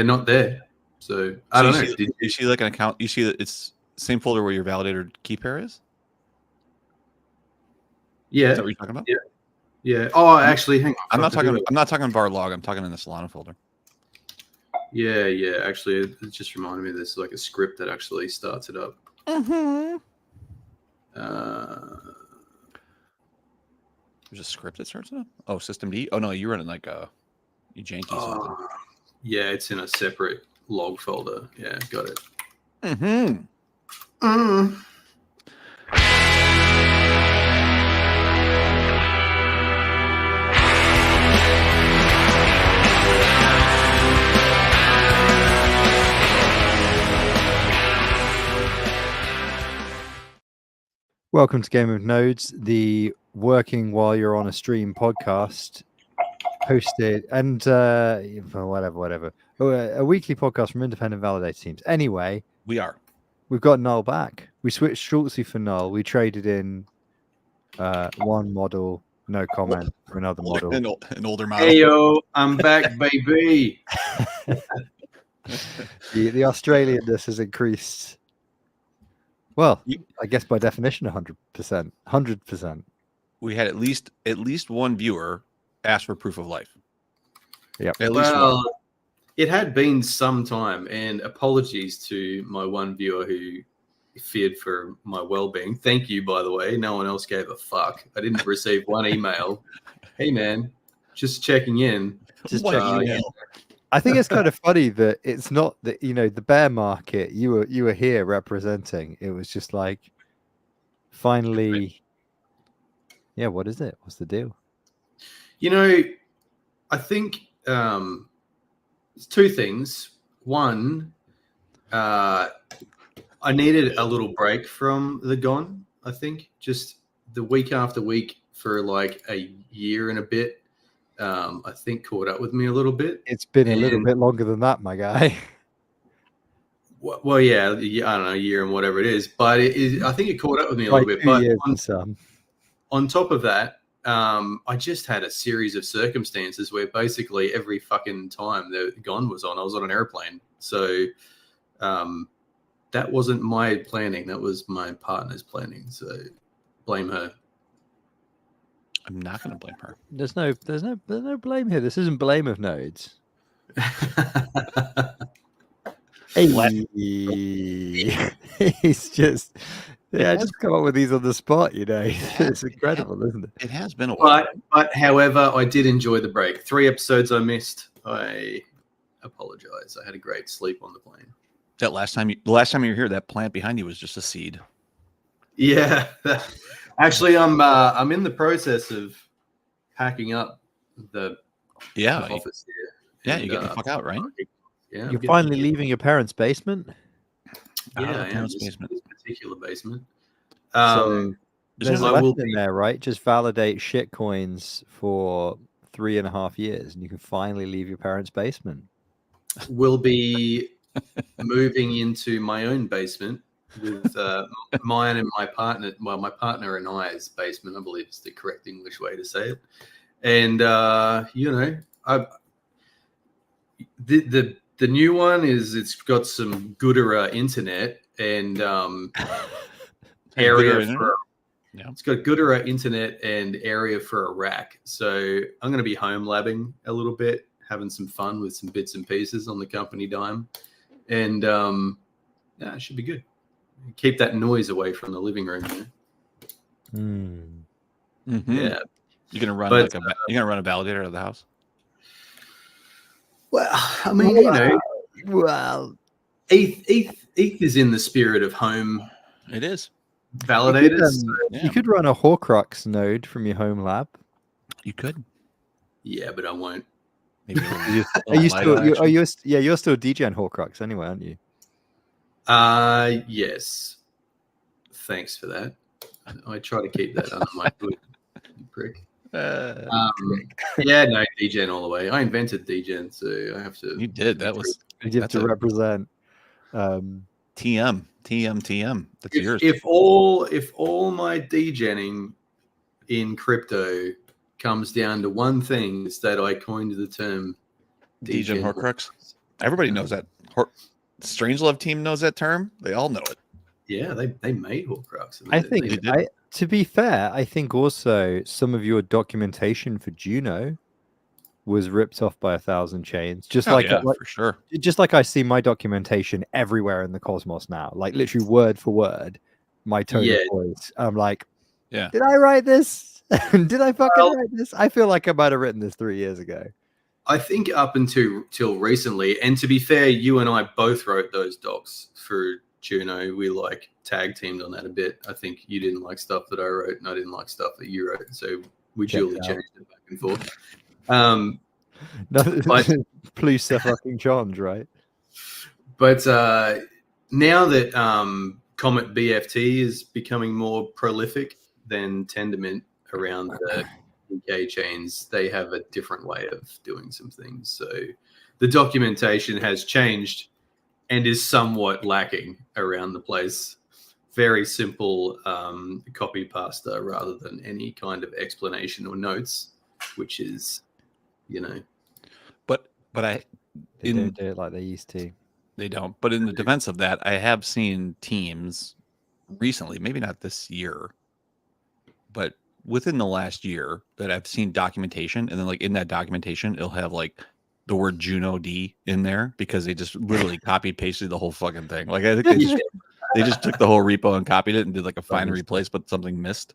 not there. So I don't know. You see like an account? You see that it's the same folder where your validator key pair is? Yeah. Is that what you're talking about? Yeah. Oh, actually, hang on. I'm not talking var log. I'm talking in the Solana folder. Yeah. Actually, it just reminded me there's like a script that actually starts it up. There's a script that starts it up? Oh, systemd? Oh, no, you're running like a janky something. Yeah, it's in a separate log folder. Yeah, got it. Welcome to Game of Nodes, the working while you're on a stream podcast, hosted and whatever. A weekly podcast from independent validator teams. Anyway, we've got Null back. We switched Schultzy for Null. We traded in one model, no comment, for another model, an older model. Hey yo, I'm back, baby. The Australianness has increased. Well, I guess by definition, 100%. 100%. We had at least one viewer ask for proof of life. Yep. At least one. It had been some time, and apologies to my one viewer who feared for my well-being. Thank you, by the way. No one else gave a fuck. I didn't receive one email. Hey, man, just checking in. Just checking in. I think it's kind of funny that it's not that, the bear market you were here representing. It was just like, finally, yeah, what is it? What's the deal? I think it's two things. One, I needed a little break from the Gone. I think just the week after week for like a year and a bit. I think caught up with me a little bit. It's been a little bit longer than that, my guy. Well, yeah, I don't know, a year and whatever it is, but I think it caught up with me a little bit. But on top of that, I just had a series of circumstances where basically every fucking time the Gone was on, I was on an airplane. So that wasn't my planning. That was my partner's planning. So blame her. I'm not going to blame her. There's no blame here. This isn't blame of nodes. He's just come up with these on the spot. It's incredible, isn't it? It has been a while. But however, I did enjoy the break. 3 episodes I missed. I apologize. I had a great sleep on the plane. The last time you were here, that plant behind you was just a seed. Yeah. Actually, I'm in the process of packing up the office here. Yeah, you get the fuck out, right? Yeah, you're finally leaving your parents' basement. Yeah, parents' basement. This particular basement. So there's a lesson in there, right? Just validate shit coins for 3.5 years, and you can finally leave your parents' basement. We'll be moving into my own basement. With mine and my partner, my partner and I's basement, I believe is the correct English way to say it. And the new one it's got some gooder internet and area for. Yeah. It's got gooder internet and area for a rack. So I'm going to be home labbing a little bit, having some fun with some bits and pieces on the company dime, and it should be good. Keep that noise away from the living room. Yeah, you're gonna run you're gonna run a validator out of the house. Well, I mean, ETH is in the spirit of home. It is validators. You could run a Horcrux node from your home lab. You could. Yeah, but I won't. Maybe you're still DJing Horcrux anyway, aren't you? Yes. Thanks for that. I try to keep that under my hood, prick. Yeah, no, DGen all the way. I invented DGen, so I have to. You did. That was. You have to represent. TM. That's yours. If all my DGenning in crypto comes down to one thing, is that I coined the term DGen Horcrux. Everybody knows that. Strangelove team knows that term. They all know it. Yeah, they made Horcrux. I think, did. to be fair, I think also some of your documentation for Juno was ripped off by 1,000 Chains. Just Oh, like, yeah, for sure. just like I see my documentation everywhere in the cosmos now, like literally word for word, my tone of voice. I'm like, Yeah. did I write this? Did I fucking write this? I feel like I might have written this 3 years ago. I think up until recently, and to be fair, you and I both wrote those docs for Juno. We like tag teamed on that a bit. I think you didn't like stuff that I wrote, and I didn't like stuff that you wrote. So we duly changed it back and forth. But please, fucking challenge, right? But now that Comet BFT is becoming more prolific than Tendermint around the UK chains, they have a different way of doing some things. So the documentation has changed and is somewhat lacking around the place. Very simple copy pasta rather than any kind of explanation or notes, which is, But they don't do it like they used to. They don't. But in the defense of that, I have seen teams recently, maybe not this year, but within the last year that I've seen documentation, and then like in that documentation, it'll have like the word Juno D in there because they just literally copy pasted the whole fucking thing. Like I think they just took the whole repo and copied it and did like a fine replace, but something missed,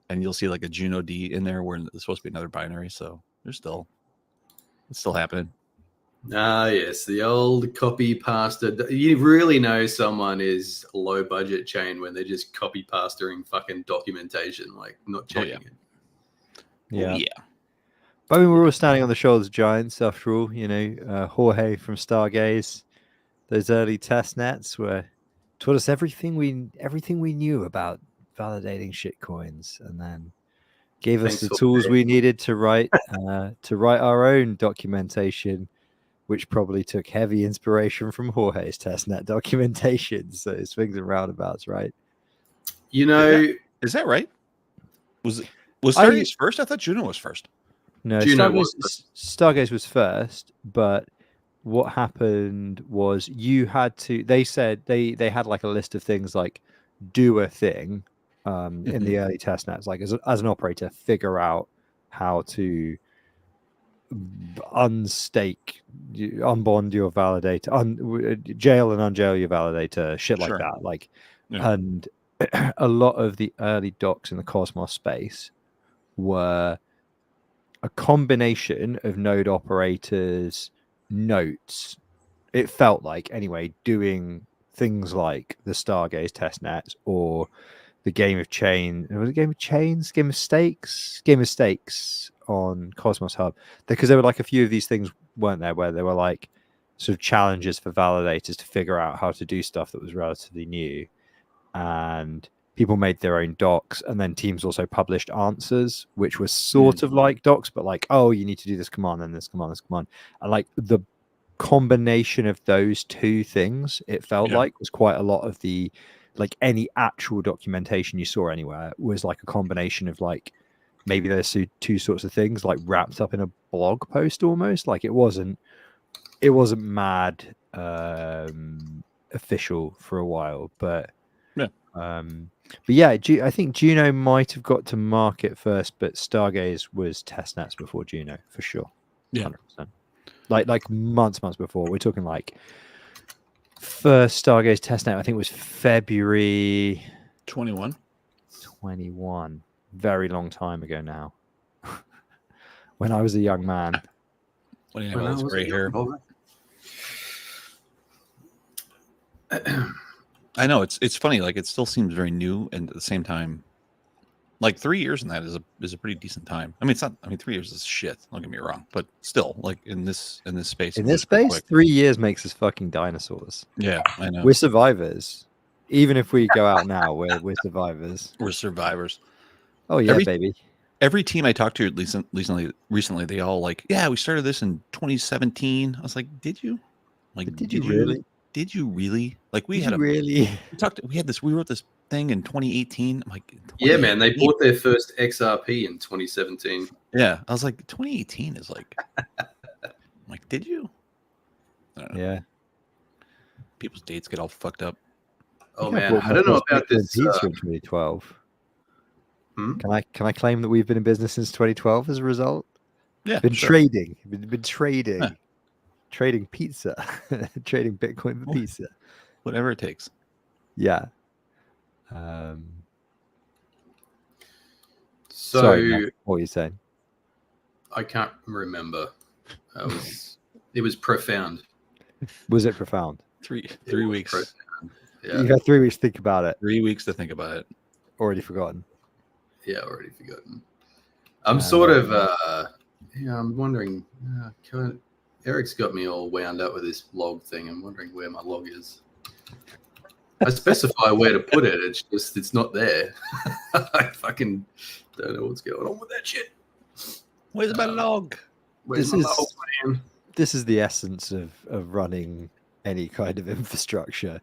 and you'll see like a Juno D in there where it's supposed to be another binary. So it's still happening. Ah, yes, the old copy pasta. You really know someone is a low budget chain when they're just copy pastaing fucking documentation, like not checking it. Yeah. But I mean, we're all standing on the shoulders of giants after all. Jorge from Stargaze, those early test nets were taught us everything we knew about validating shitcoins, and then gave us the tools we needed to write our own documentation, which probably took heavy inspiration from Jorge's testnet documentation. So it's swings and roundabouts, right? Is that right? Was Stargaze first? I thought Juno was first. No, Stargaze was first, but what happened was they said they had like a list of things like do a thing in the early testnets, like as an operator, figure out how to unstake, unbond your validator, jail and unjail your validator, shit like that. Like, and a lot of the early docs in the Cosmos space were a combination of node operators, notes. It felt like, anyway, doing things like the Stargaze testnet or the Game of Chains. Was it Game of Chains? Game of Stakes on Cosmos Hub. Because there were like a few of these things, weren't there, where there were like sort of challenges for validators to figure out how to do stuff that was relatively new. And people made their own docs, and then teams also published answers, which was sort of like docs, but like, oh, you need to do this command and this command, this command. And like the combination of those two things, it felt like was quite a lot of the, like any actual documentation you saw anywhere was like a combination of like, maybe there's two sorts of things like wrapped up in a blog post almost. Like it wasn't mad official for a while, but yeah, I think Juno might have got to market first, but Stargaze was testnets before Juno for sure. 100%. Like months before. We're talking like first Stargaze testnet, I think it was February 21. Very long time ago now. When I was a young man. When you have all this gray hair. I know it's funny. Like it still seems very new, and at the same time, like 3 years in that is a pretty decent time. I mean, it's not. I mean, 3 years is shit. Don't get me wrong, but still, like in this space, 3 years makes us fucking dinosaurs. Yeah, I know. We're survivors. Even if we go out now, we're survivors. We're survivors. Oh yeah, baby. Every team I talked to recently, they all like, yeah, we started this in 2017. I was like, did you? Like, did you really? Did you really? Like, we had we wrote this thing in 2018. I'm like, yeah, man, they bought their first XRP in 2017. Yeah, I was like, 2018 is like, I'm like, did you? I don't know. Yeah. People's dates get all fucked up. Oh think I man, bought I my don't know first about pizza this. in pizza in 2012. Hmm? Can I claim that we've been in business since 2012 as a result? Yeah, Been sure. trading. Been trading. Yeah. Trading pizza. Trading Bitcoin for Well, pizza. Whatever it takes. Yeah. So Sorry, Matt, what were you saying? I can't remember. It was profound. Was it profound? Three It was weeks. profound. Yeah, You've had 3 weeks to think about it. 3 weeks to think about it. Already forgotten. yeah, already forgotten. I'm sort of, I'm wondering. Eric's got me all wound up with this log thing. I'm wondering where my log is. I specify where to put it. It's just it's not there. I fucking don't know what's going on with that shit. Where's my log? Where's This my log, man? This is the essence of running any kind of infrastructure,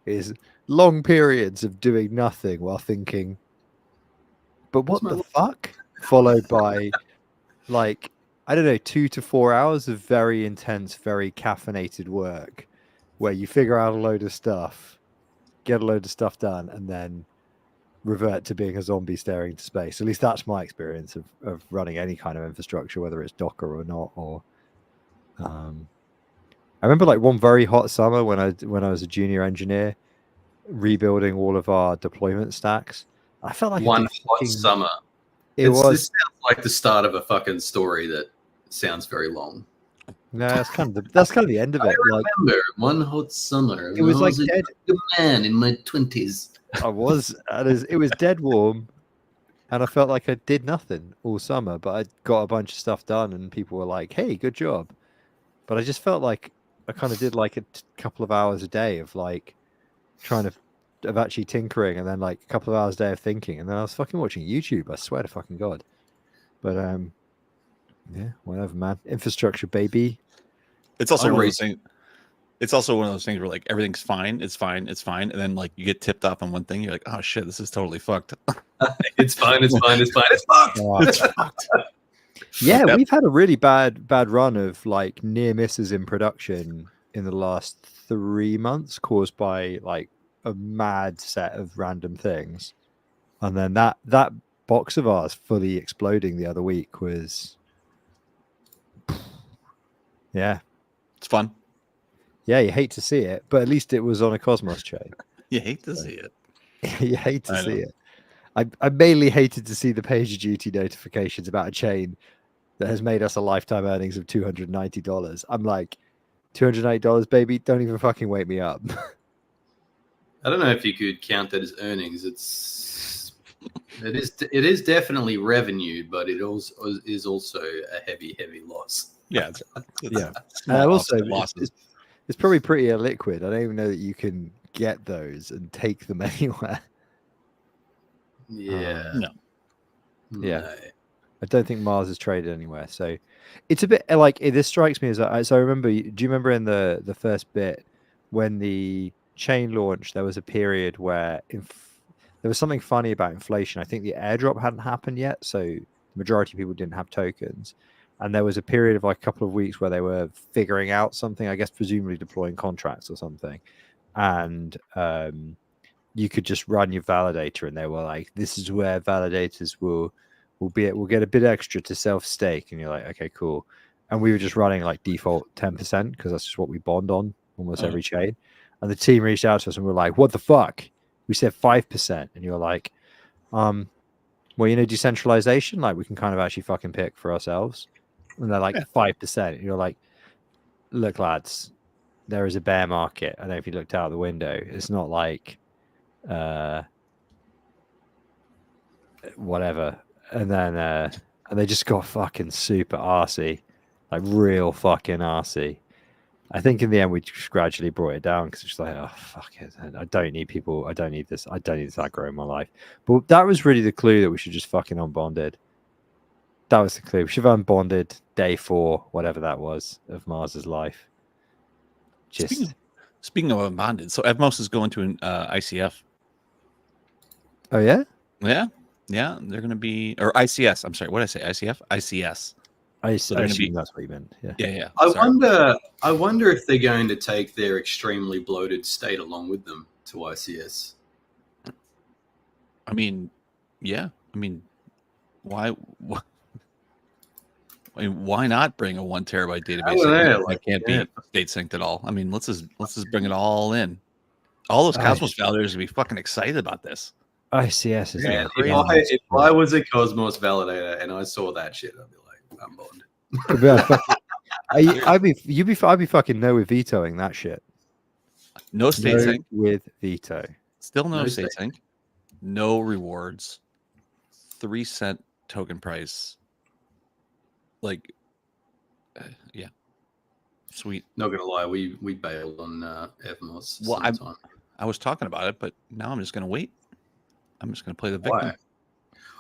is long periods of doing nothing while thinking, but Where's what my the log? fuck? Followed by, like, I don't know, 2 to 4 hours of very intense, very caffeinated work where you figure out a load of stuff, get a load of stuff done, and then revert to being a zombie staring into space. At least that's my experience of running any kind of infrastructure, whether it's Docker or not. Or I remember like one very hot summer when I was a junior engineer, rebuilding all of our deployment stacks. I felt like One hot summer. This sounds like the start of a fucking story that sounds very long. No, that's kind of the end of it. I remember one hot summer. It was like dead. A man in my 20s. It was dead warm, and I felt like I did nothing all summer, but I got a bunch of stuff done, and people were like, "Hey, good job." But I just felt like I kind of did like a couple of hours a day of like trying to of actually tinkering, and then like a couple of hours a day of thinking, and then I was fucking watching YouTube. I swear to fucking God. But yeah, whatever, man. Infrastructure, baby. It's also one of those things. It's also one of those things where like everything's fine, it's fine, and then like you get tipped off on one thing, you're like, oh shit, this is totally fucked. It's fine. It's fucked. It's fucked. Yeah, Like we've had a really bad run of like near misses in production in the last 3 months, caused by like a mad set of random things. And then that box of ours fully exploding the other week was, yeah, it's fun. Yeah, you hate to see it, but at least it was on a Cosmos chain. You hate to see it. You hate to see it. I mainly hated to see the PagerDuty notifications about a chain that has made us a lifetime earnings of $290. I'm like, $290, baby, don't even fucking wake me up. I don't know if you could count that as earnings. It is definitely revenue, but it also is also a heavy loss. Yeah, yeah. Also, it's probably pretty illiquid. I don't even know that you can get those and take them anywhere. Yeah. No. Yeah. No. I don't think Mars is traded anywhere. So it's a bit like this strikes me as so I remember. Do you remember in the first bit when the chain launched, there was a period where there was something funny about inflation. I think the airdrop hadn't happened yet, so the majority of people didn't have tokens. And there was a period of like a couple of weeks where they were figuring out something, I guess, presumably deploying contracts or something. And you could just run your validator, and they were like, "This is where validators will get a bit extra to self stake." And you're like, "Okay, cool." And we were just running like default 10% because that's just what we bond on almost every chain. And the team reached out to us and we were like, "What the fuck? We said 5%." And you're like, "Well, you know, decentralization, like we can kind of actually fucking pick for ourselves." And they're like 5%. And you're like, "Look, lads, there is a bear market. I don't know if you looked out the window. It's not like whatever." And then and they just got fucking super arsey, like real fucking arsey. I think in the end we just gradually brought it down because it's like, oh fuck it, I don't need people. I don't need this. I don't need this aggro in my life. But that was really the clue that we should just fucking unbonded. That was the clue. We should have unbonded day 4, whatever that was, of Mars's life. Just speaking of unbonded, so Evmos is going to an ICF. Oh yeah, yeah. They're going to be, or ICS. I'm sorry, what did I say? ICF, ICS. I So they're gonna assume be that's what you meant. Yeah. yeah. I wonder if they're going to take their extremely bloated state along with them to ICS. I mean, yeah. I mean, why? I mean, why not bring a 1 terabyte database that can't be state synced at all? I mean, let's just bring it all in. All those Cosmos validators would be fucking excited about this. ICS is if I was a Cosmos validator and I saw that shit, I'd be like, I'm bond. I'd be fucking no with vetoing that shit. No state sync with veto. Still no state sync. No rewards. 3-cent token price. Like, yeah, sweet. Not gonna lie, we bailed on Evmos. Well, I was talking about it, but now I'm just gonna wait. I'm just gonna play the victim. Why?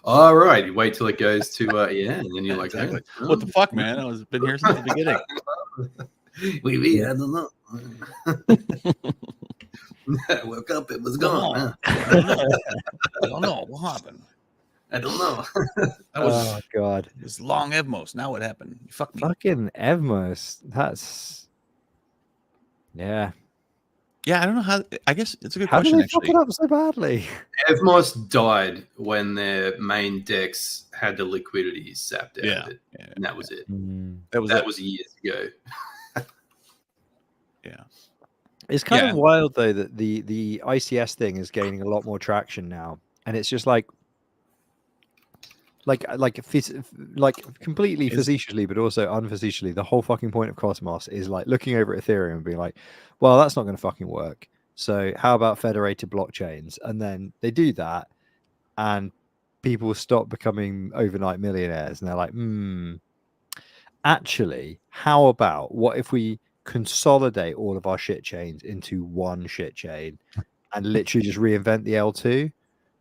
All right, you wait till it goes to and then you're like, exactly. What the fuck, man? I was been here since the beginning. I don't know. I woke up, it was gone. I don't know what happened. I don't know. Oh god, it was long Evmos. Now what happened? You fucked me. Fucking Evmos. That's yeah. I don't know how. I guess it's a good how question. How did they fuck it up so badly? Evmos died when their main decks had the liquidity sapped out of it, and that was it. That was years ago. Yeah. It's kind of wild though that the ICS thing is gaining a lot more traction now, and it's just like completely facetiously, but also unfacetiously, the whole fucking point of Cosmos is like looking over at Ethereum and being like, well, that's not going to fucking work. So how about federated blockchains? And then they do that, and people stop becoming overnight millionaires, and they're like, actually, how about what if we consolidate all of our shit chains into one shit chain and literally just reinvent the L2?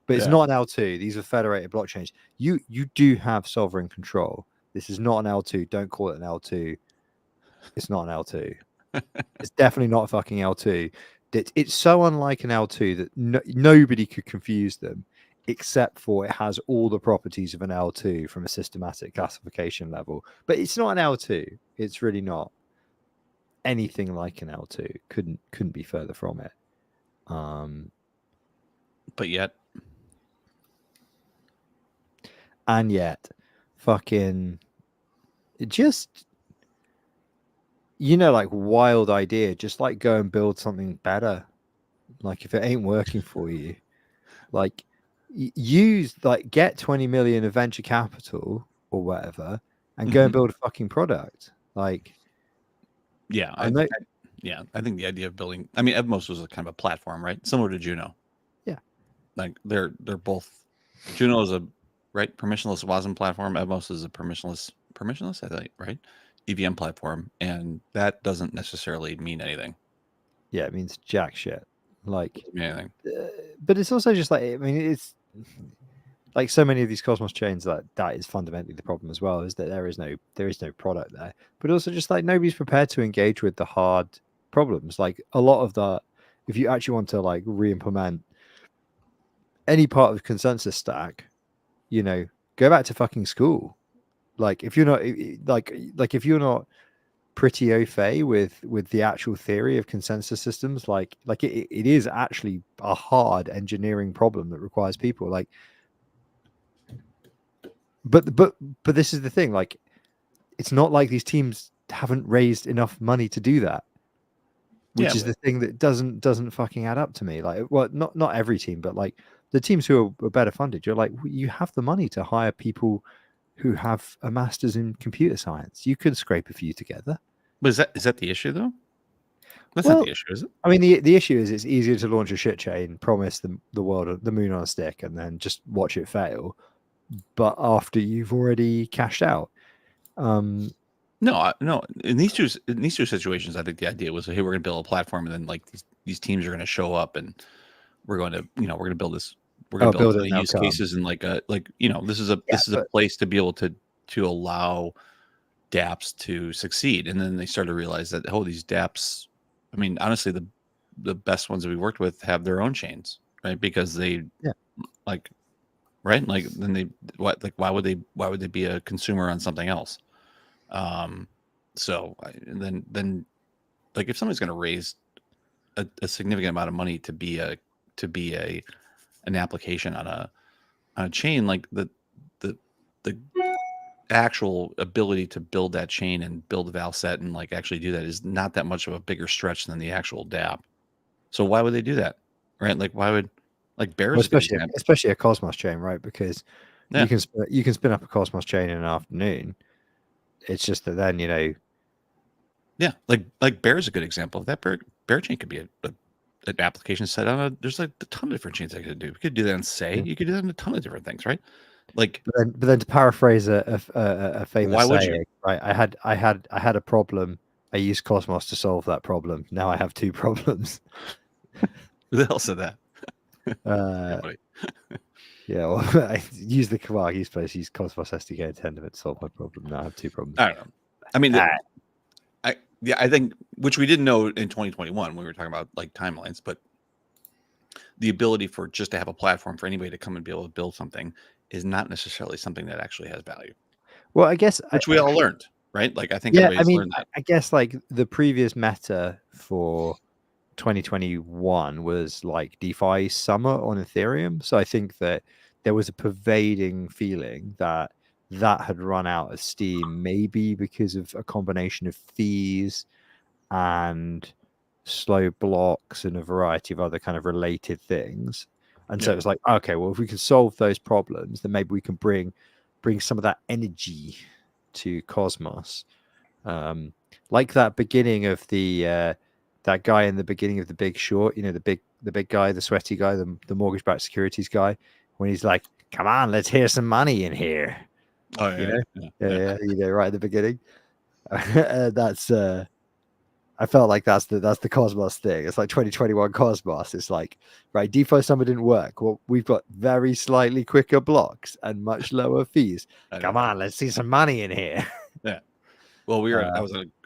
But it's not an L2. These are federated blockchains. You do have sovereign control. This is not an L2. Don't call it an L2. It's not an L2. It's definitely not a fucking L2. It's so unlike an L2 that nobody could confuse them, except for it has all the properties of an L2 from a systematic classification level. But it's not an L2. It's really not anything like an L2. Couldn't be further from it. But yet. And yet, fucking, just, like wild idea. Just like go and build something better. Like if it ain't working for you, like get 20 million of venture capital or whatever, and go and build a fucking product. Like, yeah, I think the idea of building. I mean, Evmos was a kind of a platform, right? Similar to Juno. Yeah, like they're both. Juno is a permissionless WASM platform. Evmos is a permissionless, I think, right? EVM platform, and that doesn't necessarily mean anything. Yeah, it means jack shit. Like anything. But it's also just like, I mean, it's like so many of these Cosmos chains that is fundamentally the problem as well, is that there is no product there. But also just like nobody's prepared to engage with the hard problems. Like a lot of that, if you actually want to like re-implement any part of the consensus stack, go back to fucking school. Like if you're not if you're not pretty au fait with the actual theory of consensus systems, like it is actually a hard engineering problem that requires people like. But this is the thing. Like, it's not like these teams haven't raised enough money to do that, which is the thing that doesn't fucking add up to me. Like, well, not every team, but like the teams who are better funded, you're like, you have the money to hire people who have a master's in computer science. You could scrape a few together. But is that the issue though? That's not the issue, is it? I mean, the issue is it's easier to launch a shit chain, promise the world the moon on a stick, and then just watch it fail. But after you've already cashed out. No. In these two situations, I think the idea was, hey, we're going to build a platform, and then like these teams are going to show up, and we're going to build this. We're going to build use cases, and this is a place to be able to allow dApps to succeed. And then they start to realize that these dApps, I mean, honestly, the best ones that we worked with have their own chains, right? Because they right? Like then why would they be a consumer on something else? And then like if somebody's going to raise a significant amount of money to be an application on a chain, like the actual ability to build that chain and build a val set and like actually do that is not that much of a bigger stretch than the actual dApp. So why would they do that? Right? Like why would like Bear Well, is a good example. especially a Cosmos chain, right? Because Yeah. you can spin up a Cosmos chain in an afternoon. It's just that then, you know. Yeah, like Bear is a good example of that. Bear chain could be an application set on a. There's like a ton of different chains I could do. We could do that in Say. Yeah. You could do that in a ton of different things, right? Like, but then to paraphrase a famous why would saying, you? right? I had a problem. I used Cosmos to solve that problem. Now I have two problems. Who the hell said that? Uh, yeah, well, I use the command. Use Cosmos SDK and Tendermint to solve my problem. Now I have two problems. I don't know. I mean, I think which we didn't know in 2021 when we were talking about like timelines, but the ability for just to have a platform for anybody to come and be able to build something is not necessarily something that actually has value. Well, I guess which we all learned, right? Like I think everybody's learned that. I guess like the previous meta for 2021 was like DeFi summer on Ethereum. So I think that there was a pervading feeling that had run out of steam, maybe because of a combination of fees and slow blocks and a variety of other kind of related things. And so it was like, okay, well, if we can solve those problems, then maybe we can bring some of that energy to Cosmos. Like that beginning of the that guy in the beginning of The Big Short, you know, the big guy, the sweaty guy, the mortgage-backed securities guy, when he's like, "Come on, let's hear some money in here." Oh yeah, yeah, you know, right at the beginning. That's I felt like that's the Cosmos thing. It's like 2021 Cosmos. It's like, right, DeFi summer didn't work. Well, we've got very slightly quicker blocks and much lower fees. Come on, let's see some money in here. Yeah. Well, I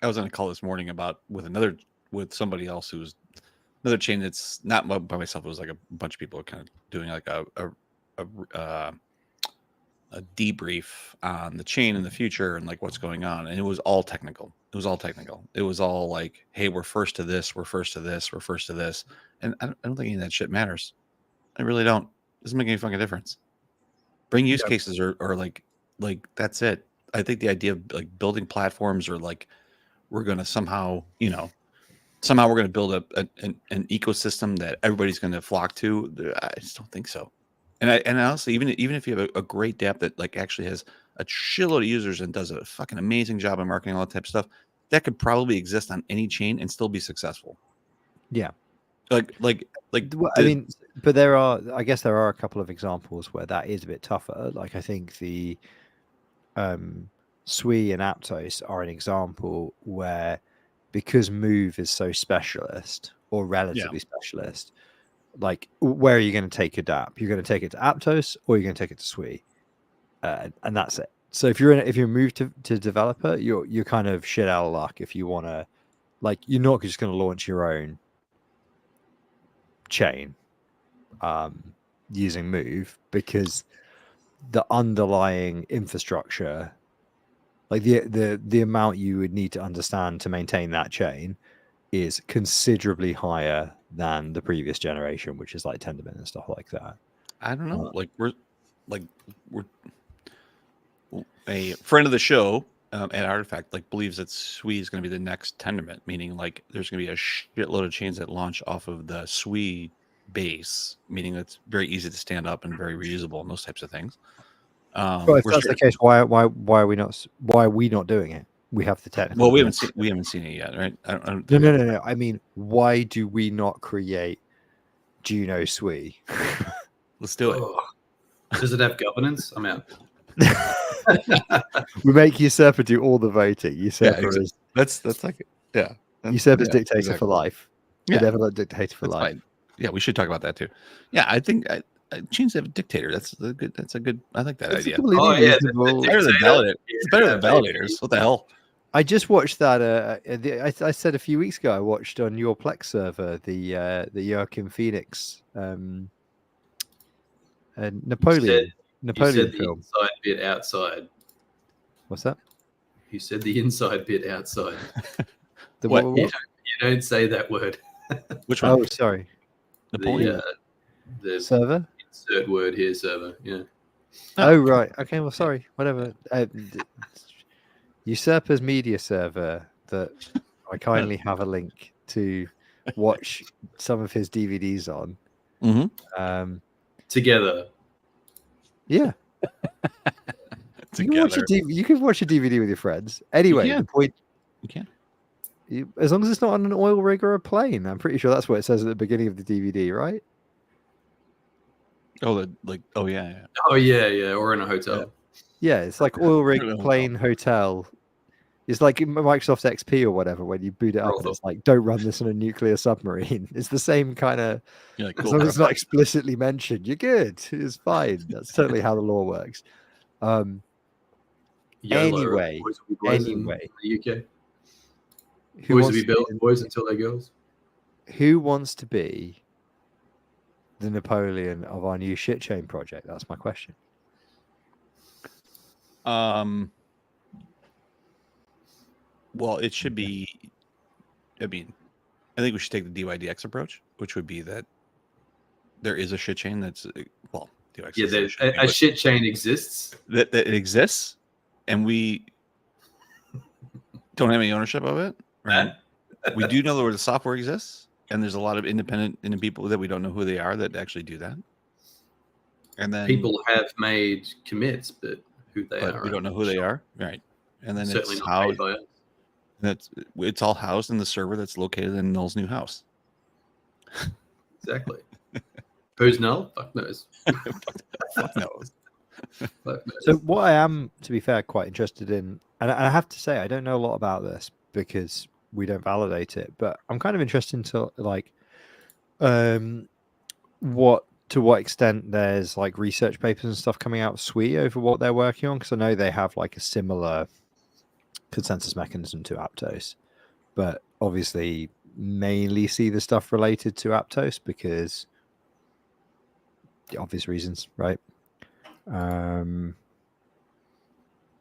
was on a call this morning with somebody else who's another chain that's not by myself. It was like a bunch of people kind of doing like a debrief on the chain in the future and like what's going on, and it was all technical. It was all like, hey, we're first to this, we're first to this, we're first to this, and I don't think any of that shit matters. I really don't. It doesn't make any fucking difference. Bring use cases or like that's it. I think the idea of like building platforms or like we're going to somehow we're going to build an ecosystem that everybody's going to flock to. I just don't think so. And honestly, even if you have a great dApp that like actually has a shitload of users and does a fucking amazing job in marketing, all that type of stuff, that could probably exist on any chain and still be successful. Yeah. Like I mean, but I guess there are a couple of examples where that is a bit tougher. Like I think the Sui and Aptos are an example where, because Move is so specialist or relatively specialist, like where are you going to take your dApp? You're going to take it to Aptos or you're going to take it to Sui, and that's it. So if you're moved to developer, you're kind of shit out of luck if you want to, like, you're not just going to launch your own chain using Move, because the underlying infrastructure, like the amount you would need to understand to maintain that chain, is considerably higher than the previous generation, which is like Tendermint and stuff like that. I don't know. We're a friend of the show at Artifact believes that Sui is going to be the next Tendermint, meaning like there's going to be a shitload of chains that launch off of the Sui base, meaning it's very easy to stand up and very reusable and those types of things. Well, if that's the case, why are we not doing it? We have the technical. Well, we haven't seen it yet, right? No. I mean, why do we not create Juno Sui? Let's do it. Does it have governance? I'm out. We make Usurper do all the voting. Usurper is that's like Usurper's dictator for life. Yeah, benevolent dictator for life. Fine. Yeah, we should talk about that too. Yeah, I think chains have a dictator. That's a good. I like that idea. Oh yeah, it's better than validators. It's better than validators. What the hell? I just watched that. I said a few weeks ago. I watched on your Plex server the Joaquin Phoenix Napoleon you said film. The inside bit outside. What's that? You said the inside bit outside. The What? what? You don't say that word. Which one? Oh, sorry. Napoleon? The Server? insert word here, server. Yeah. Oh, right. Okay, well, sorry. Whatever. Usurper's media server that I kindly have a link to watch some of his DVDs on. Mm-hmm. Together. Yeah. Together. You can watch a DVD with your friends. Anyway, can. the point. You can. As long as it's not on an oil rig or a plane, I'm pretty sure that's what it says at the beginning of the DVD, right? Oh, oh yeah. Oh yeah, or in a hotel. Yeah, it's like oil rig, Hotel. plane, hotel. It's like in Microsoft XP or whatever when you boot it up and Brothel. it's like, don't run this on a nuclear submarine. It's the same kind of. You're like, As cool. long as it's not explicitly mentioned, you're good. It's fine. That's totally how the law works. YOLO, Anyway, boys will be boys anyway. in the UK. Who Boys wants will be to girls, be boys until they're girls. Who wants to be the Napoleon of our new shit chain project? That's my question. Well, it should be. I mean, I think we should take the DYDX approach, which would be that there is a shit chain that's well, DYDX Yeah, is a shit chain, a but shit chain exists. that it exists, and we don't have any ownership of it. Right? We do know where the software exists, and there's a lot of independent people that we don't know who they are that actually do that. And then People have made commits, but who they are, we don't know who they are. Right? And then Certainly it's not how paid by us. it's all housed in the server that's located in Null's new house. Exactly. Who's Null? Fuck knows. Fuck knows. Fuck knows. So what I am, to be fair, quite interested in, and I have to say, I don't know a lot about this because we don't validate it, but I'm kind of interested into like, to what extent there's like research papers and stuff coming out of SWE over what they're working on, because I know they have like a similar consensus mechanism to Aptos, but obviously mainly see the stuff related to Aptos because obvious reasons, right? But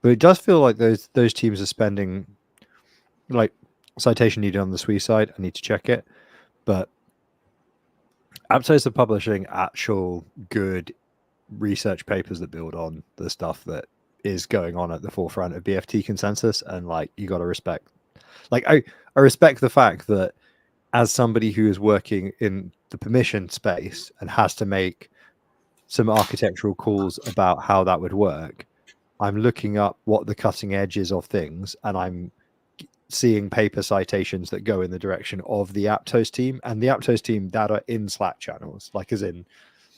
it does feel like those teams are spending, like, citation needed on the SWE side. I need to check it, but Aptos are publishing actual good research papers that build on the stuff that is going on at the forefront of BFT consensus, and like you got to respect. Like I respect the fact that as somebody who is working in the permission space and has to make some architectural calls about how that would work, I'm looking up what the cutting edge is of things, and I'm seeing paper citations that go in the direction of the Aptos team, and the Aptos team that are in Slack channels, like as in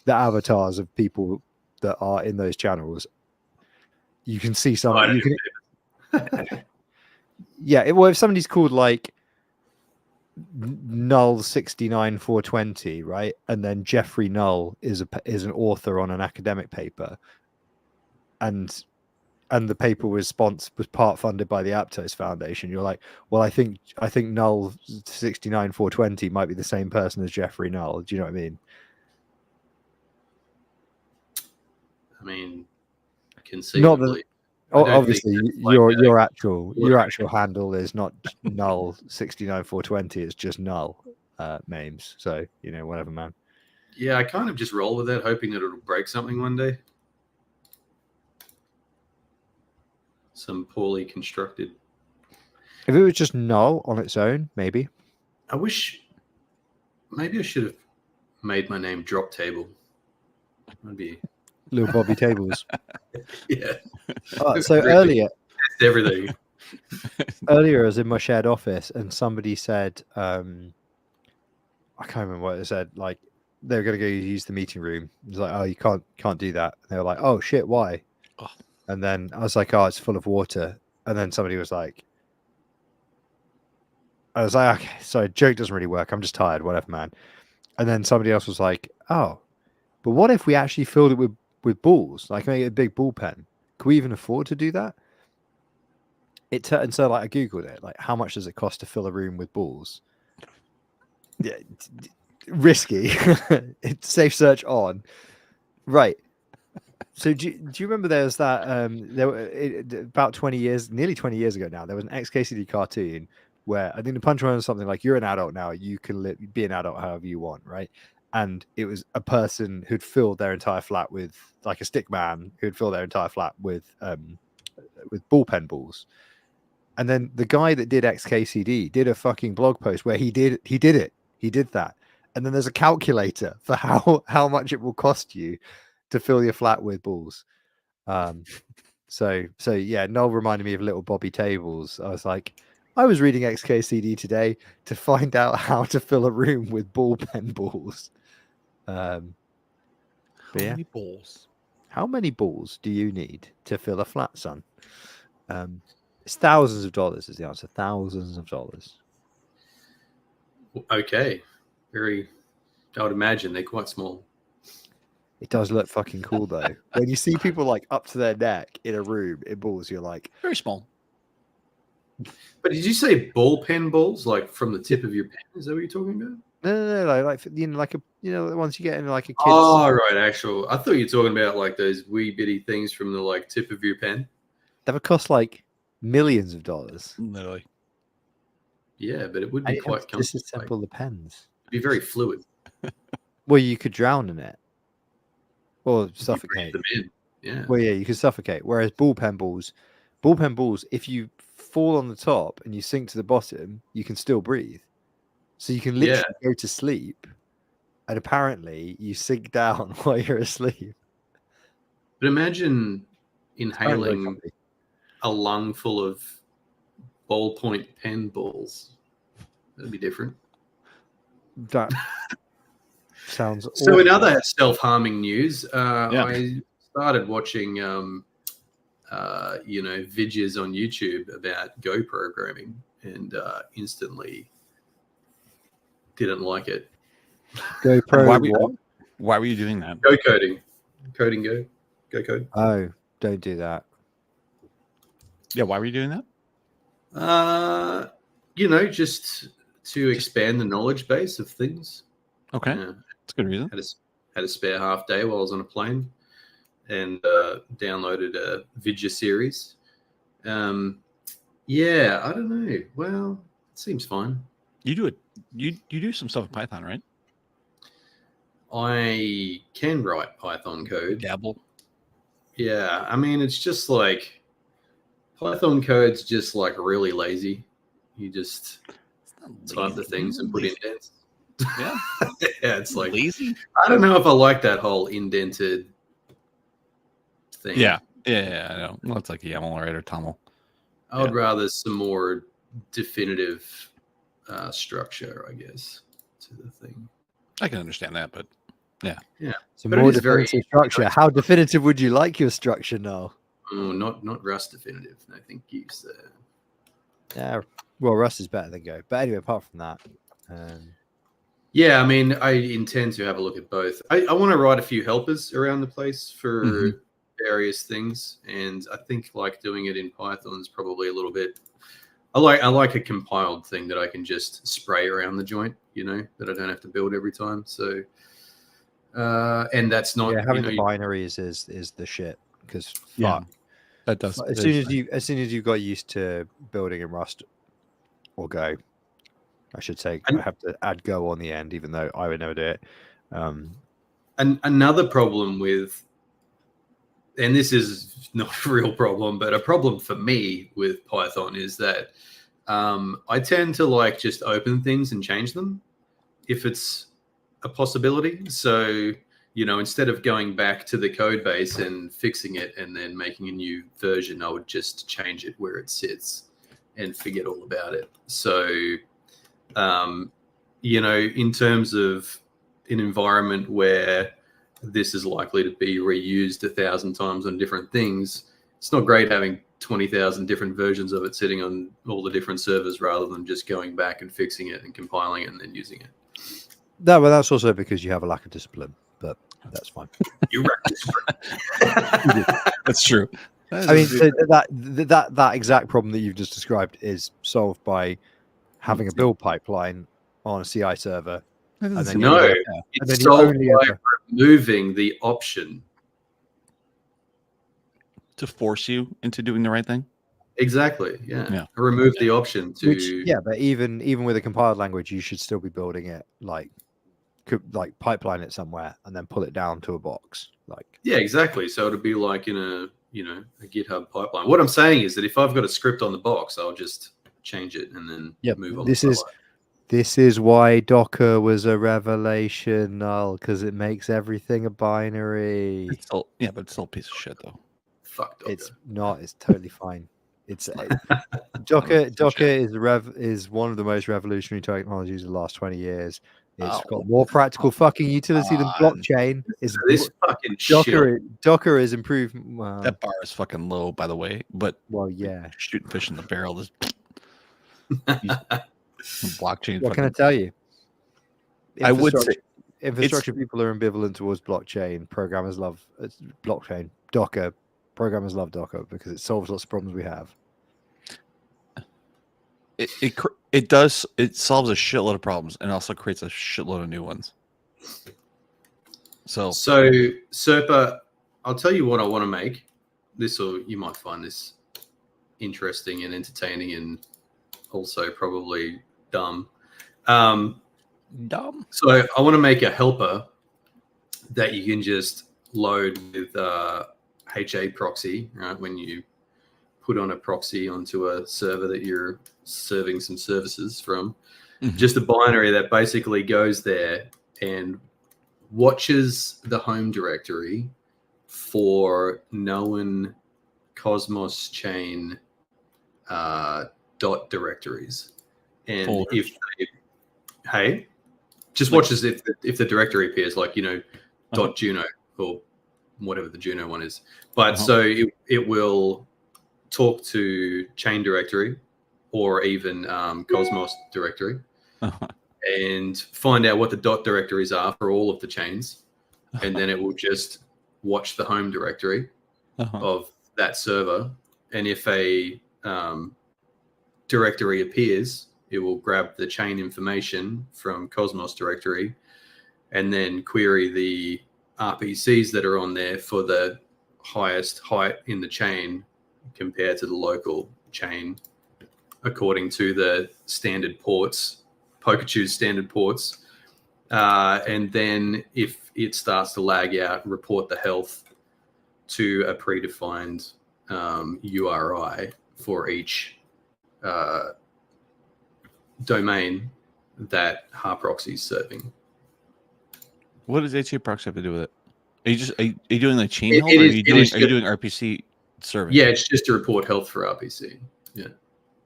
the avatars of people that are in those channels. You can see some. Yeah, well, if somebody's called like Null 69420, right, and then Jeffrey Null is an author on an academic paper, and the paper was part funded by the Aptos Foundation, you're like, well, I think Null 69420 might be the same person as Jeffrey Null. Do you know what I mean? I mean, conceivably. Obviously, your actual handle is not Null 69420. It's just Null names. So whatever, man. Yeah, I kind of just roll with that, hoping that it'll break something one day. Some poorly constructed. If it was just Null on its own, maybe. I wish. Maybe I should have made my name Drop Table. That'd be Little Bobby Tables. Yeah. So earlier, everything. Earlier, I was in my shared office, and somebody said, I can't remember what it said. Like they were going to go use the meeting room. It was like, oh, you can't do that. And they were like, oh shit, why? Oh. And then I was like, oh, it's full of water. And then somebody was like, I was like, okay, sorry, joke doesn't really work. I'm just tired, whatever, man. And then somebody else was like, oh, but what if we actually filled it with balls, like make it a big bullpen? Can we even afford to do that? And so like I googled it, like how much does it cost to fill a room with balls? Yeah, risky. It's safe search on, right? So do you remember there was that about nearly 20 years ago now, there was an XKCD cartoon where I think the punchline was something like, "You're an adult now, you can be an adult however you want," right? And it was a person who'd filled their entire flat with, like a stick man who'd fill their entire flat with ball pen balls. And then the guy that did XKCD did a fucking blog post where he did that. And then there's a calculator for how much it will cost you to fill your flat with balls. So yeah, Noel reminded me of little Bobby Tables. I was like, I was reading XKCD today to find out how to fill a room with ball pen balls. How many balls? How many balls do you need to fill a flat, son? It's thousands of dollars is the answer. Thousands of dollars. Okay. I would imagine they're quite small. It does look fucking cool though. When you see people like up to their neck in a room in balls, you're like, very small. But did you say ball pen balls, like from the tip of your pen? Is that what you're talking about? No, like the ones you get in like a kid's. Oh, right, actual. I thought you were talking about like those wee bitty things from the like tip of your pen. That would cost like millions of dollars. Literally. Yeah, but it would be quite disassemble the pens. It'd be very fluid. Well, you could drown in it. Or suffocate. Them in. Yeah. Well, yeah, you could suffocate. Whereas ball pen balls, if you fall on the top and you sink to the bottom, you can still breathe. So you can literally go to sleep, and apparently you sink down while you're asleep. But imagine inhaling a lung full of ballpoint pen balls. That'd be different. That sounds so. awful. In other self-harming news, I started watching, videos on YouTube about Go programming, and instantly didn't like it. Go pro. Why were you doing that? Go coding, Go code. Oh, don't do that. Yeah, why were you doing that? Just to expand the knowledge base of things. Okay, that's a good reason. Had a spare half day while I was on a plane, and downloaded a Vidya series. I don't know. Well, it seems fine. You do it. You do some stuff in Python, right? I can write Python code. Dabble. Yeah, I mean, it's just like Python code's just like really lazy. You just type the things and put indents. Yeah. Yeah, it's like lazy. I don't know if I like that whole indented thing. Yeah, I know. Well, it's like YAML, right, or TOML. I would rather some more definitive structure, I guess, to the thing. I can understand that, but yeah. So more definitive structure. How definitive would you like your structure now? Oh, not Rust definitive. No, thank you, sir. Yeah, well, Rust is better than Go. But anyway, apart from that, yeah, I mean, I intend to have a look at both. I want to write a few helpers around the place for various things, and I think like doing it in Python is probably a little bit. I like a compiled thing that I can just spray around the joint, that I don't have to build every time. So, and that's not having the binaries is the shit because that does. As soon as you got used to building in Rust or Go, I should say, I have to add Go on the end, even though I would never do it. And another problem with, and this is not a real problem, but a problem for me with Python is that I tend to like just open things and change them if it's a possibility. So, instead of going back to the code base and fixing it and then making a new version, I would just change it where it sits and forget all about it. So, in terms of an environment where this is likely to be reused 1,000 times on different things, it's not great having 20,000 different versions of it sitting on all the different servers rather than just going back and fixing it and compiling it and then using it. No, well, that's also because you have a lack of discipline, but that's fine. You're right. That's true. I mean, that exact problem that you've just described is solved by having a build pipeline on a CI server. It's solved by removing the option to force you into doing the right thing. Exactly. Yeah. Yeah. Remove the option to. Which, yeah, but even with a compiled language, you should still be building it like pipeline it somewhere and then pull it down to a box. Like, Yeah, exactly. So it'll be like in a a GitHub pipeline. What I'm saying is that if I've got a script on the box, I'll just change it and then move on. This is why Docker was a revelation, because it makes everything a binary. It's still, yeah, but it's still a piece of shit though. Fuck Docker. It's not. It's totally fine. It's Docker. Docker is one of the most revolutionary technologies of the last 20 years. It's got more practical fucking utility than blockchain. This fucking shit. Docker is improved. Well, that bar is fucking low, by the way. But yeah, shooting fish in the barrel is blockchain. What can I tell you? I would say infrastructure people are ambivalent towards blockchain. Programmers love blockchain. Docker. Programmers love Docker because it solves lots of problems we have. It does. It solves a shitload of problems and also creates a shitload of new ones. So Serpa, I'll tell you what I want to make. You might find this interesting and entertaining and also probably dumb. Dumb. So I want to make a helper that you can just load with HA proxy, right? When you put on a proxy onto a server that you're serving some services from, just a binary that basically goes there and watches the home directory for known Cosmos chain dot directories. And just watches if the directory appears, like, dot Juno or whatever the Juno one is. But so it will talk to chain directory or even Cosmos directory and find out what the dot directories are for all of the chains. And then it will just watch the home directory of that server. And if a directory appears, it will grab the chain information from Cosmos directory and then query the RPCs that are on there for the highest height in the chain compared to the local chain according to the standard ports, Pokechew's standard ports. And then if it starts to lag out, report the health to a predefined URI for each domain that Proxy is serving. What does HA proxy have to do with it? Are you doing like chain health, or are you doing RPC serving? Yeah, it's just to report health for RPC. Yeah,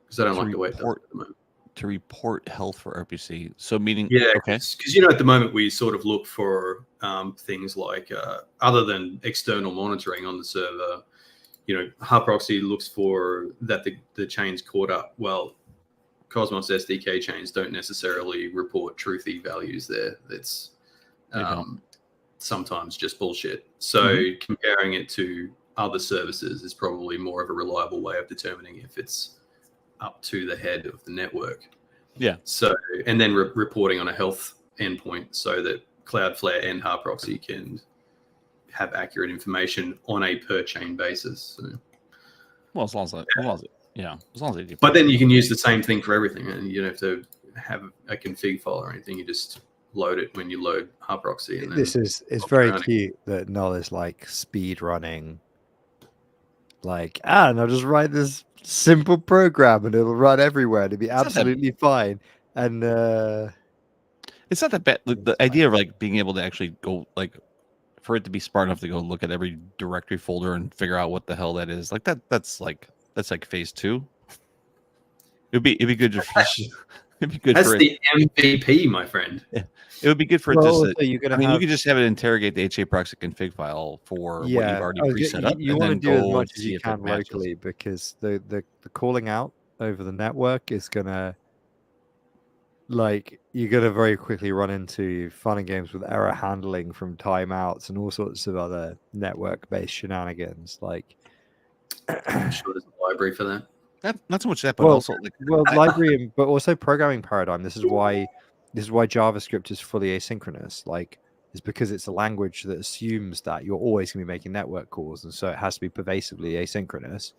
because I don't like the way it does it at the moment. To report health for RPC. So meaning, because at the moment we sort of look for things like other than external monitoring on the server. Proxy looks for that the chain's caught up. Well, Cosmos SDK chains don't necessarily report truthy values there. It's sometimes just bullshit. So comparing it to other services is probably more of a reliable way of determining if it's up to the head of the network. Yeah. So, and then reporting on a health endpoint so that Cloudflare and Proxy can have accurate information on a per chain basis. So, well, as long as they do. But then you can use the same thing for everything, and you don't have to have a config file or anything. You just load it when you load Proxy. And it's very cute that Null is like speed running. Like, and I'll just write this simple program and it'll run everywhere. It'll be absolutely fine. And it's not that bad. The idea of like being able to actually go, like, for it to be smart enough to go look at every directory folder and figure out what the hell that is, like that's like phase 2. It'd be good to it'd be good. That's the MVP, my friend. Yeah. It would be good for it to. You could just have it interrogate the HA proxy config file for what you've already preset up. You want to do as much as you can locally, because the calling out over the network is gonna, like, you're gonna very quickly run into fun and games with error handling from timeouts and all sorts of other network-based shenanigans. Like, I'm sure there's a library for that. Not so much that, but also library, but also programming paradigm. This is why JavaScript is fully asynchronous. Like, is because it's a language that assumes that you're always going to be making network calls, and so it has to be pervasively asynchronous.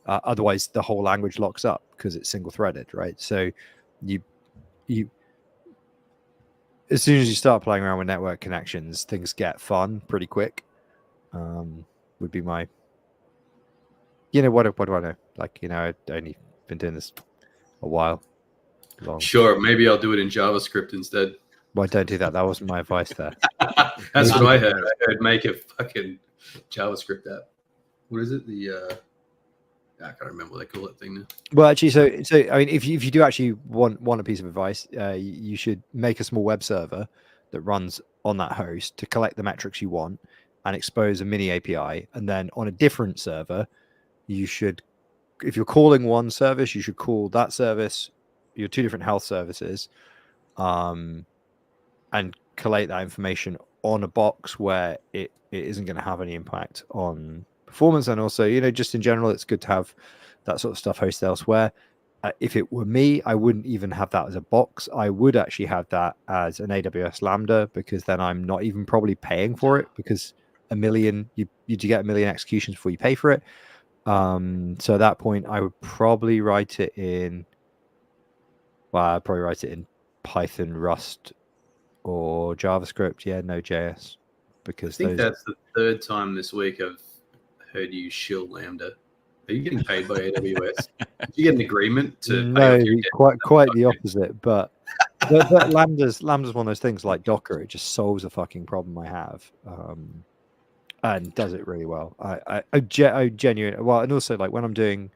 Otherwise, the whole language locks up because it's single-threaded, right? So you as soon as you start playing around with network connections, things get fun pretty quick. Would be my, what do I know? Like, I've only been doing this a while. Long. Sure, maybe I'll do it in JavaScript instead. Well, don't do that. That wasn't my advice there. That's what I heard. I heard make a fucking JavaScript app. What is it? I can't remember what they call that thing now. Well, actually, so I mean, if you do actually want a piece of advice, you should make a small web server that runs on that host to collect the metrics you want and expose a mini API. And then on a different server, you should, if you're calling one service, you should call that service your two different health services, and collate that information on a box where it isn't going to have any impact on performance. And also, just in general, it's good to have that sort of stuff hosted elsewhere. If it were me, I wouldn't even have that as a box. I would actually have that as an AWS Lambda, because then I'm not even probably paying for it, because you get 1 million executions before you pay for it. So at that point, I would probably write it in Python, Rust, or JavaScript. Yeah, Node.js. Because I think that's the third time this week I've heard you shill Lambda. Are you getting paid by AWS? Did you get an agreement to? No, quite the opposite. But Lambda's one of those things like Docker. It just solves a fucking problem I have, and does it really well. I genuinely, well, and also like when I'm doing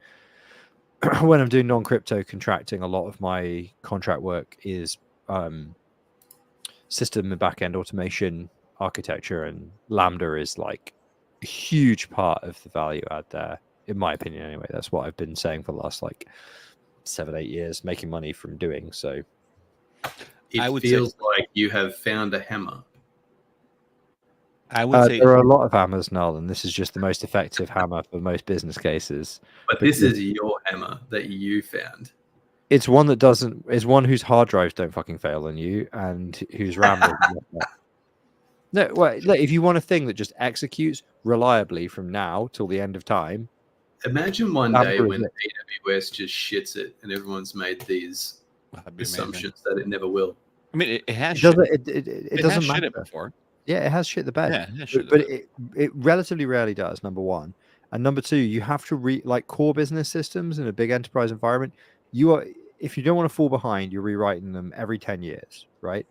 non-crypto contracting, a lot of my contract work is system and backend automation architecture, and Lambda is like a huge part of the value add there, in my opinion. Anyway, that's what I've been saying for the last like 7-8 years, making money from doing so. It feels like you have found a hammer. I would say there are a lot of hammers, Noel, and this is just the most effective hammer for most business cases. But this is your hammer that you found. It's one that doesn't. It's one whose hard drives don't fucking fail on you, and whose RAM doesn't. No, well, look, if you want a thing that just executes reliably from now till the end of time. Imagine one day when AWS just shits it, and everyone's made these assumptions that it never will. I mean, it has. It doesn't matter. Shit it before. Yeah, it has shit the bed. Yeah, but it relatively rarely does. Number one, and number two, you have to like core business systems in a big enterprise environment. If you don't want to fall behind, you're rewriting them every 10 years, right?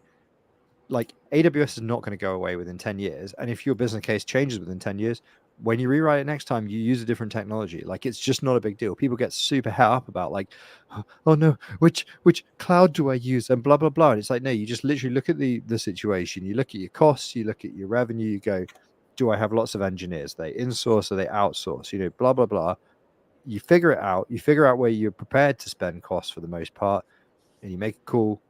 Like AWS is not going to go away within 10 years. And if your business case changes within 10 years, when you rewrite it next time, you use a different technology. Like, it's just not a big deal. People get super het up about like, oh no, which cloud do I use? And blah, blah, blah. And it's like, no, you just literally look at the situation. You look at your costs, you look at your revenue, you go, do I have lots of engineers? They insource or they outsource, blah, blah, blah. You figure it out. You figure out where you're prepared to spend costs for the most part, and you make it cool.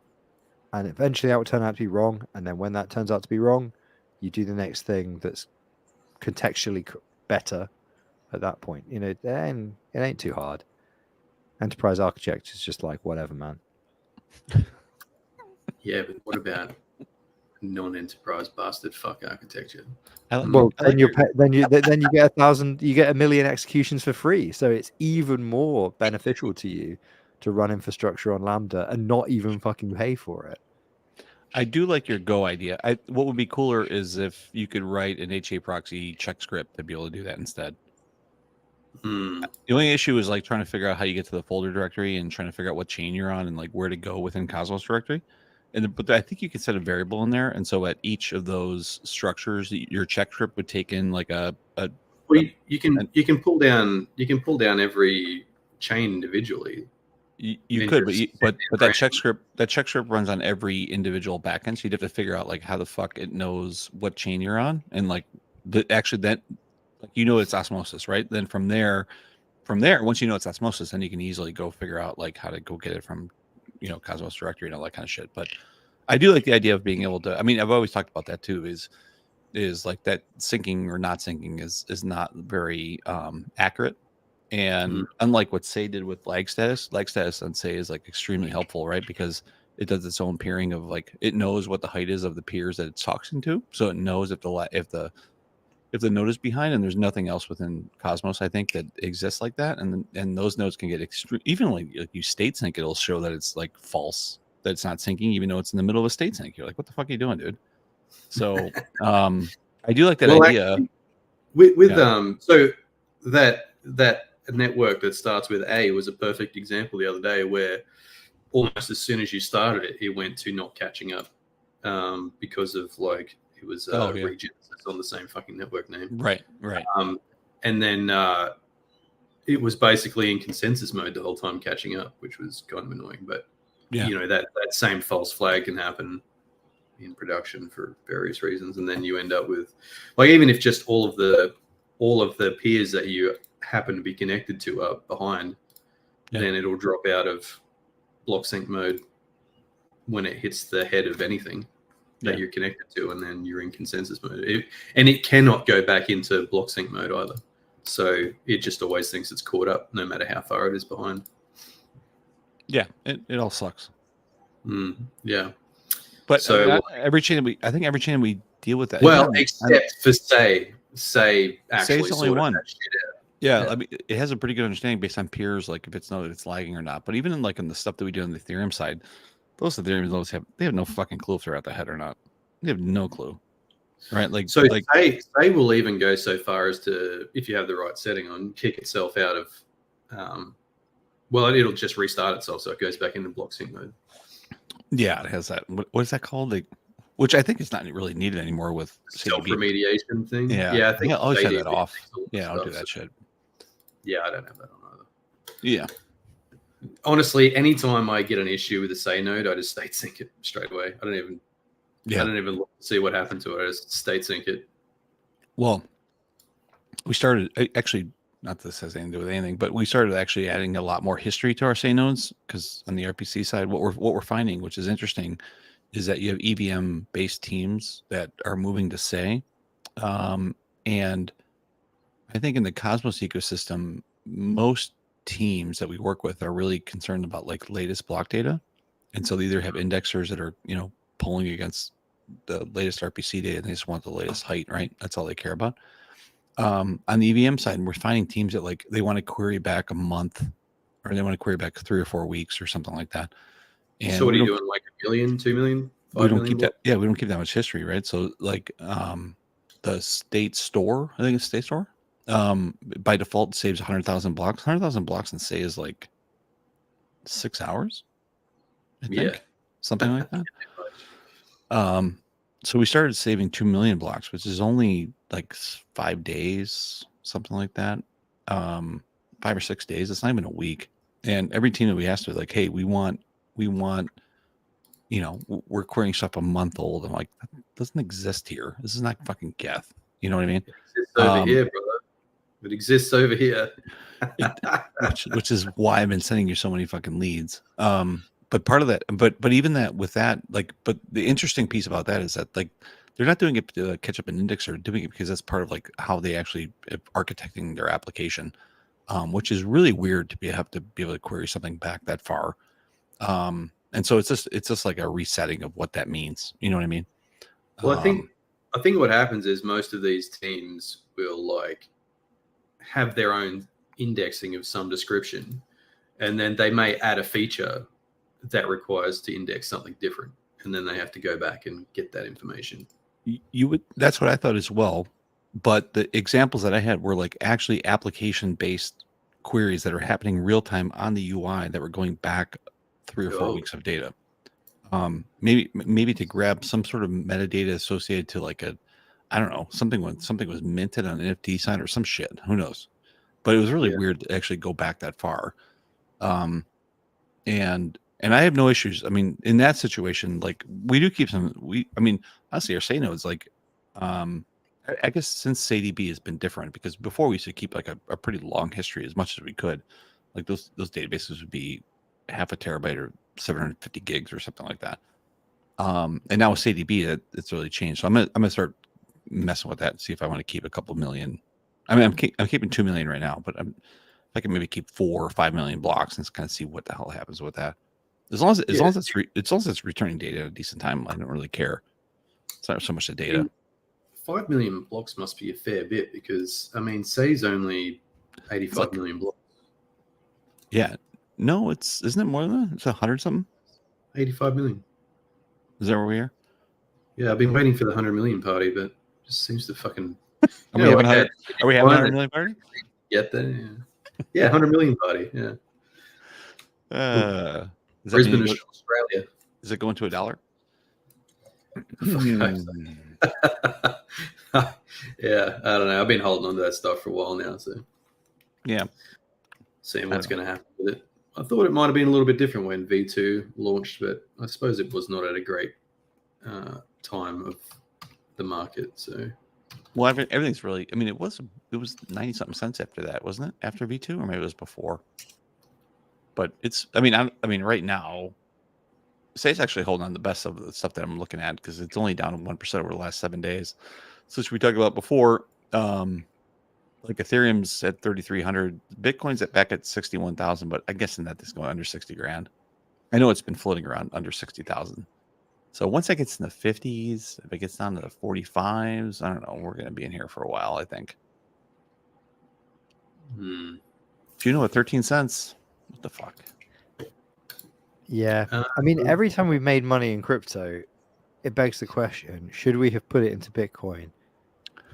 And eventually that will turn out to be wrong. And then when that turns out to be wrong, you do the next thing that's contextually better at that point. Then it ain't too hard. Enterprise architecture is just like whatever, man. Yeah, but what about non-enterprise bastard fuck architecture? Well, then you get 1,000, you get 1 million executions for free. So it's even more beneficial to you to run infrastructure on Lambda and not even fucking pay for it. I do like your Go idea. What would be cooler is if you could write an HA proxy check script to be able to do that instead. The only issue is like trying to figure out how you get to the folder directory and trying to figure out what chain you're on and like where to go within Cosmos directory. But I think you can set a variable in there, and so at each of those structures, your check script would take in like you can pull down every chain individually. You could, but that check script runs on every individual backend, so you'd have to figure out like how the fuck it knows what chain you're on, and like it's osmosis, right? Then from there, once you know it's osmosis, then you can easily go figure out like how to go get it from Cosmos directory and all that kind of shit. But I do like the idea of being able to. I mean, I've always talked about that too. Is like that syncing or not syncing is not very accurate. And unlike what Say did with lag status on Say is like extremely helpful, right? Because it does its own peering of like it knows what the height is of the peers that it's talking to, so it knows if the node is behind, and there's nothing else within Cosmos, I think, that exists like that. And those nodes can get extreme. Even like you state sync, it'll show that it's like false, that it's not syncing, even though it's in the middle of a state sync. You're like, what the fuck are you doing, dude? So I do like that idea. Actually, with so that network that starts with A was a perfect example the other day where almost as soon as you started it, it went to not catching up because of like it was regions on the same fucking network name. Right. And then it was basically in consensus mode the whole time catching up, which was kind of annoying. But you know, that same false flag can happen in production for various reasons, and then you end up with like even if just all of the peers that you happen to be connected to are behind, then it'll drop out of block sync mode when it hits the head of anything that you're connected to, and then you're in consensus mode. And it cannot go back into block sync mode either. So it just always thinks it's caught up no matter how far it is behind. Yeah, it all sucks. Yeah. But so every chain we deal with that. Well, except for say actually Say's only one. Yeah, I mean, it has a pretty good understanding based on peers, like if it's know that it's lagging or not. But even in like in the stuff that we do on the Ethereum side, those Ethereum nodes have no fucking clue if they're at the head or not. They have no clue, right? Like so, Say will even go so far as to, if you have the right setting on, kick itself out of. Well, it'll just restart itself, so it goes back into block sync mode. Yeah, it has that. What is that called? Like, which I think is not really needed anymore with self-remediation thing. Yeah, I think I always have that off. Yeah, I'll do that shit. Yeah, I don't have that on either. Yeah. Honestly, anytime I get an issue with a say node, I just state sync it straight away. I don't even look to see what happened to it. I just state sync it. Well, we started actually. Not that this has anything to do with anything, but we started actually adding a lot more history to our say nodes because on the RPC side, what we're finding, which is interesting, is that you have EVM based teams that are moving to say, and I think in the Cosmos ecosystem, most teams that we work with are really concerned about like latest block data, and so they either have indexers that are pulling against the latest RPC data, and they just want the latest height, right? That's all they care about. On the EVM side, we're finding teams that like they want to query back a month, or they want to query back 3 or 4 weeks or something like that. And so what are you doing? Like 1 million, 2 million? We don't keep that. Yeah, we don't keep that much history, right? So like the state store, I think it's state store, by default saves 100,000 blocks. 100,000 blocks in say is like 6 hours, I think, something like that. So we started saving 2 million blocks, which is only like 5 days, something like that. 5 or 6 days. It's not even a week. And every team that we asked, like, hey, we want, we're querying stuff a month old. I'm like, that doesn't exist here. This is not fucking Geth. You know what I mean? It exists over here, brother. It exists over here. which is why I've been sending you so many fucking leads. But part of that, but even that with that, like, but the interesting piece about that is that like they're not doing it to catch up an index, or doing it because that's part of like how they actually architecting their application, which is really weird to have to be able to query something back that far. And so it's just like a resetting of what that means. You know what I mean? Well, I think what happens is most of these teams will like have their own indexing of some description, and then they may add a feature that requires to index something different, and then they have to go back and get that information. That's what I thought as well, but the examples that I had were like actually application based queries that are happening real time on the UI that were going back 3 or 4 weeks of data. Maybe to grab some sort of metadata associated to like I don't know, something when something was minted on an NFT sign or some shit, who knows. But it was really weird to actually go back that far. And I have no issues. I mean, in that situation, like we do keep honestly, our say nodes, like, I guess since SayDB has been different, because before we used to keep like a pretty long history as much as we could. Like those databases would be half a terabyte or 750 gigs or something like that. And now with SayDB, it's really changed. So I'm gonna start messing with that and see if I want to keep a couple million. I mean, I'm keeping 2 million right now, but I can maybe keep 4 or 5 million blocks and just kind of see what the hell happens with that. As long as it's returning data at a decent time, I don't really care. It's not so much the data. 5 million blocks must be a fair bit because I mean, C's only 85 million blocks. Yeah, no, isn't it more than that? It's 100 something. 85 million. Is that where we are? Yeah, I've been waiting for the 100 million party, but it just seems to fucking. Are we having a 100 million party? Get there, yeah. 100 million party, yeah. Is that Brisbane, Australia. Is it going to $1? Yeah, I don't know. I've been holding on to that stuff for a while now, so yeah, seeing what's going to happen with it. I thought it might have been a little bit different when V2 launched, but I suppose it was not at a great time of the market. So, well, everything's really. I mean, it was 90 something cents after that, wasn't it? After V2, or maybe it was before. But it's. I mean, right now, say it's actually holding on the best of the stuff that I'm looking at because it's only down 1% over the last 7 days. So, as we talked about before, like Ethereum's at 3,300, Bitcoin's back at 61,000, but I'm guessing that is going under 60 grand. I know it's been floating around under 60,000. So once it gets in the 50s, if it gets down to the 45s, I don't know, we're going to be in here for a while, I think. If you know at 13 cents, what the fuck? Yeah. I mean, every time we've made money in crypto, it begs the question, should we have put it into Bitcoin?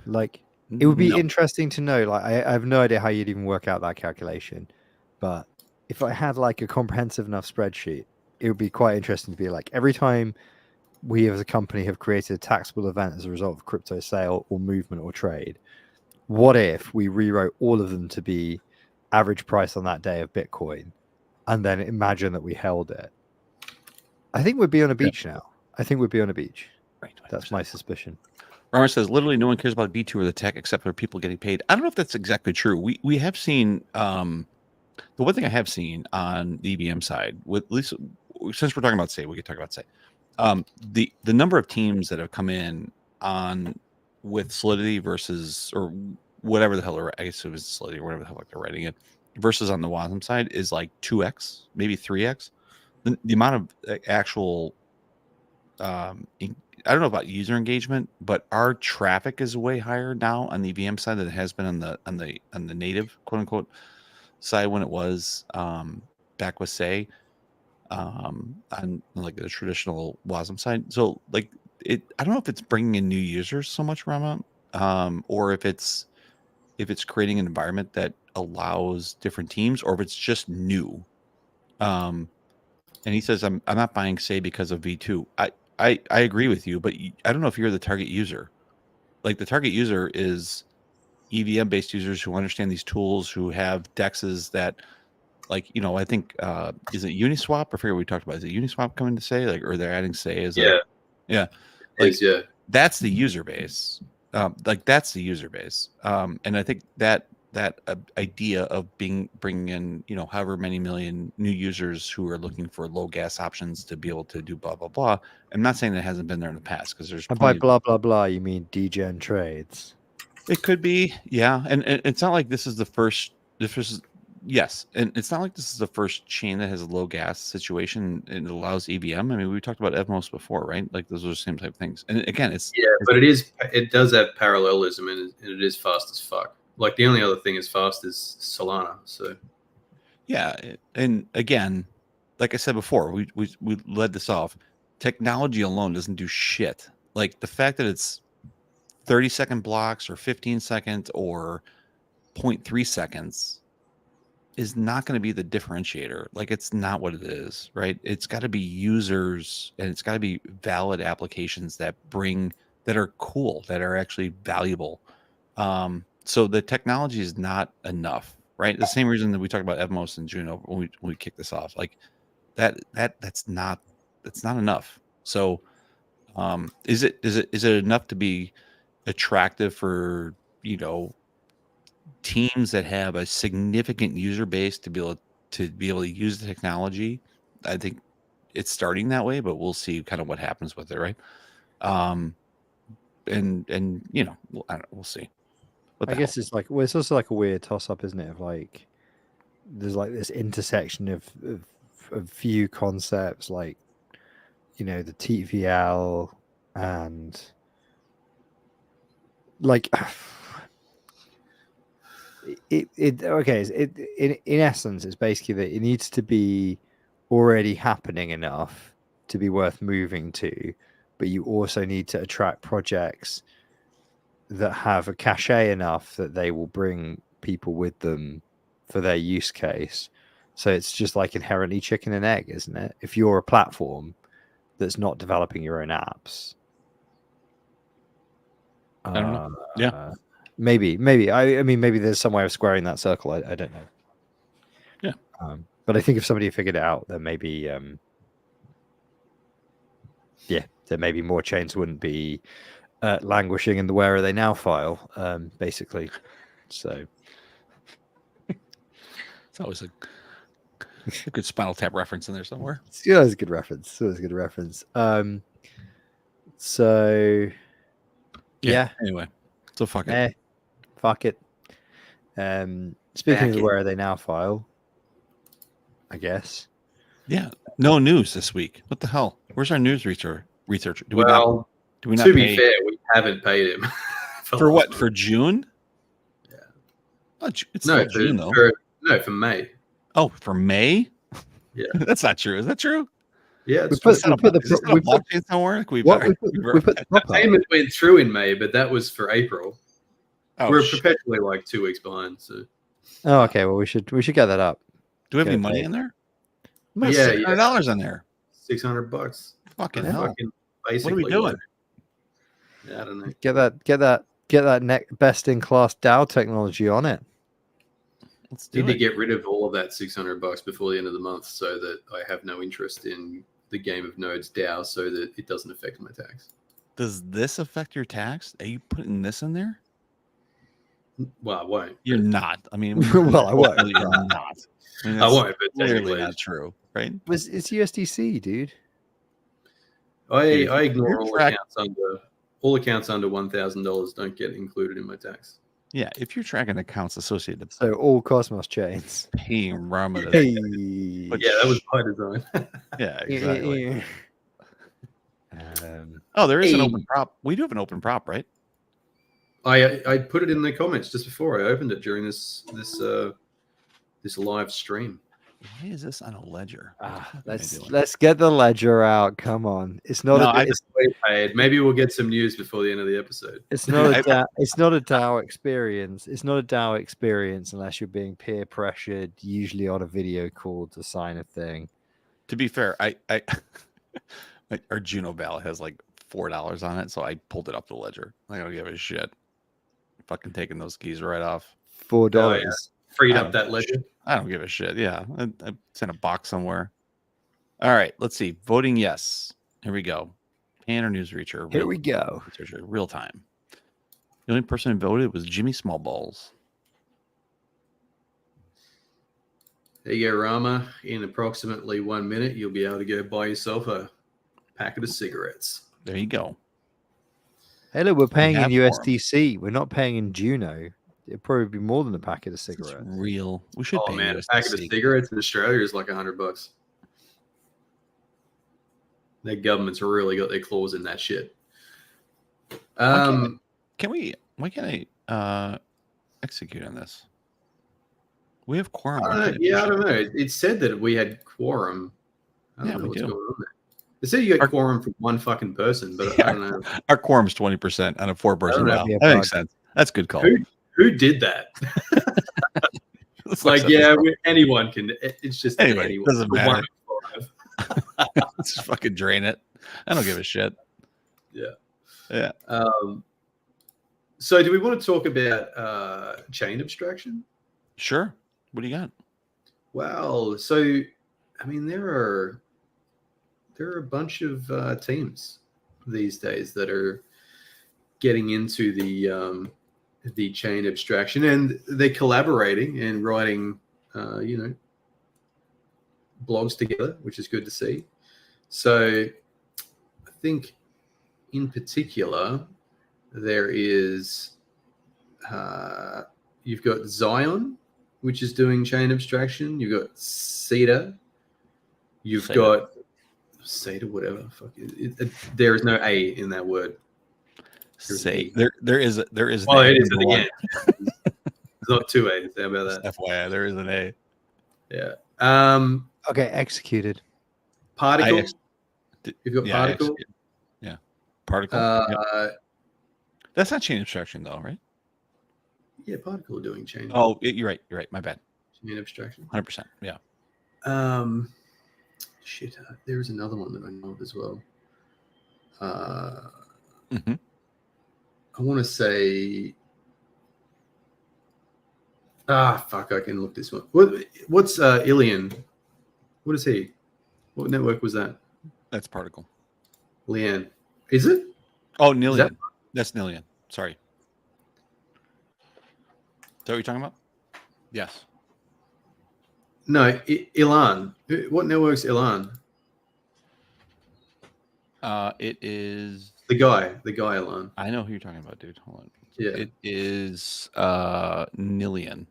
Like, it would be interesting to know. Like, I have no idea how you'd even work out that calculation. But if I had like a comprehensive enough spreadsheet, it would be quite interesting to be like, every time we as a company have created a taxable event as a result of crypto sale or movement or trade, what if we rewrote all of them to be average price on that day of Bitcoin and then imagine that we held it? I think we'd be on a beach now. I think we'd be on a beach. Right. That's my suspicion. Rama says, literally no one cares about V2 or the tech except for people getting paid. I don't know if that's exactly true. We have seen, the one thing I have seen on the EVM side, with at least since we're talking about Say, we could talk about Say. The number of teams that have come in on with Solidity versus, or whatever the hell, I guess it was Solidity or whatever the hell they're writing it, versus on the WASM side is like 2x, maybe 3x. The amount of actual, I don't know about user engagement, but our traffic is way higher now on the EVM side than it has been on the native quote unquote side when it was back with Say. On like the traditional WASM side. So like I don't know if it's bringing in new users so much, Rama, or if it's creating an environment that allows different teams, or if it's just new. And he says, I'm not buying Say because of V2. I agree with you, but I don't know if you're the target user. Like the target user is EVM based users who understand these tools, who have dexes that, like, you know, I think is it Uniswap? I forget what we talked about. Is it Uniswap coming to Say, like, or they're adding Say as like that's the user base. That's the user base. And I think that idea of bringing in, you know, however many million new users who are looking for low gas options to be able to do blah blah blah. I'm not saying that hasn't been there in the past, because there's, and by blah blah blah you mean degen trades. It could be, yeah. And it's not like this is the first. Yes, and it's not like this is the first chain that has a low gas situation and it allows EVM. I mean, we talked about Evmos before, right? Like those are the same type of things. And again, but it does have parallelism, and it is fast as fuck. Like the only other thing as fast is Solana. So yeah, and again, like I said before, we led this off. Technology alone doesn't do shit. Like the fact that it's 30-second blocks or 15 seconds or 0.3 seconds is not going to be the differentiator. Like it's not what it is, right? It's got to be users, and it's got to be valid applications that are cool, that are actually valuable. So the technology is not enough, right? The same reason that we talked about Evmos and Juno when we kicked this off, like that's not enough. So is it enough to be attractive for, you know, teams that have a significant user base to be able to use the technology? I think it's starting that way, but we'll see kind of what happens with it, right? And you know, we'll see. I guess it's like, well, it's also like a weird toss up, isn't it? Of like, there's like this intersection of a few concepts like, the TVL and like in essence, it's basically that it needs to be already happening enough to be worth moving to, but you also need to attract projects that have a cachet enough that they will bring people with them for their use case. So it's just like inherently chicken and egg, isn't it? If you're a platform that's not developing your own apps, I don't know. Yeah. maybe. I mean, maybe there's some way of squaring that circle. I don't know. Yeah. But I think if somebody figured it out, then maybe, then maybe more chains wouldn't be languishing in the where are they now file, basically. So It's always a good Spinal Tap reference in there somewhere. it's always a good reference. So yeah. Anyway, so fuck it. Fuck it. Speaking of the where are they now file, I guess. Yeah. No news this week. What the hell? Where's our news researcher? Do we not to be fair, we haven't paid him. For what? For June? Yeah. Oh, it's not June, though. For May. Oh, for May? Yeah. That's not true. Is that true? Yeah, we put blockchain somewhere. We put the payment went through in May, but that was for April. Oh, we're perpetually like 2 weeks behind. So. Oh, okay. Well, we should get that up. Do we have any money in there? Yeah, $600 in there. $600. Fucking hell! Basically, what are we doing? Yeah, I don't know. Get that best in class DAO technology on it. Let's do Need it. to get rid of all of that $600 before the end of the month, so that I have no interest in the Game of Nodes DAO, so that it doesn't affect my tax. Does this affect your tax? Are you putting this in there? Well, I won't. You're not. I mean, well, I won't. You're not. I won't. But clearly not true, right? It's USDC, dude. I ignore all accounts under $1,000 don't get included in my tax. Yeah, if you're tracking accounts associated, so all Cosmos chains paying Rama. Yeah, that was by design. Yeah, exactly. There is an open prop. We do have an open prop, right? I put it in the comments just before I opened it during this live stream. Why is this on a ledger? Let's get the ledger out. Come on, it's not. Paid. Maybe we'll get some news before the end of the episode. It's not it's not a DAO experience. It's not a DAO experience unless you're being peer pressured, usually on a video call, to sign a thing. To be fair, our Juno ballot has like $4 on it, so I pulled it up the ledger. I don't give a shit. Fucking taking those keys right off. $4. Oh, yeah. Freed up that ledger. I don't give a shit. Yeah, it's in a box somewhere. All right, let's see. Voting yes. Here we go. Pan or news reacher. Here we go. Real time. The only person who voted was Jimmy Smallballs. There you go, Rama. In approximately 1 minute, you'll be able to go buy yourself a packet of cigarettes. There you go. Hey, look, we're paying in USDC. We're not paying in Juno. It'd probably be more than a packet of cigarettes. It's real. We should pay man, USDC. A packet of cigarettes in Australia is like $100. Their government's really got their claws in that shit. Why can't I execute on this? We have quorum. I don't know. It said that we had quorum. I don't know what's going on there. It said you got quorum from one fucking person, but I don't know. Our quorum's 20% on a 4-person round. That makes sense. That's a good call. Who did that? It's like, anyone can. It's just anyone. Doesn't matter. Let's just fucking drain it. I don't give a shit. Yeah. So do we want to talk about chain abstraction? Sure. What do you got? Well, so I mean, there are a bunch of teams these days that are getting into the chain abstraction, and they're collaborating and writing, blogs together, which is good to see. So I think in particular, there is, you've got Zion, which is doing chain abstraction. You've got Cedar, You've Sata. got Sata, whatever. Fuck there is no A in that word. Say there is an Oh, A, it is at number the one. end. There's not two A's. How about that? Just FYI, there is an A. Yeah. Okay, executed. Particle. You've got Yeah, particle. yeah, particle. Yep. That's not chain abstraction though, right? Yeah, particle doing chain. Oh, you're right. You're right. My bad. Chain abstraction. 100%. Yeah. Shit. There's another one that I know of as well. Mhm. I want to say. Fuck! I can look this one. What's Ilian? What is he? What network was that? That's particle. Lian. Is it? Oh, Nillion. That's Nillion. Sorry. Is that what you're talking about? Yes. No, Ilan. What network's Ilan? It is The guy Ilan. I know who you're talking about, dude. Hold on. Yeah. It is Nillion.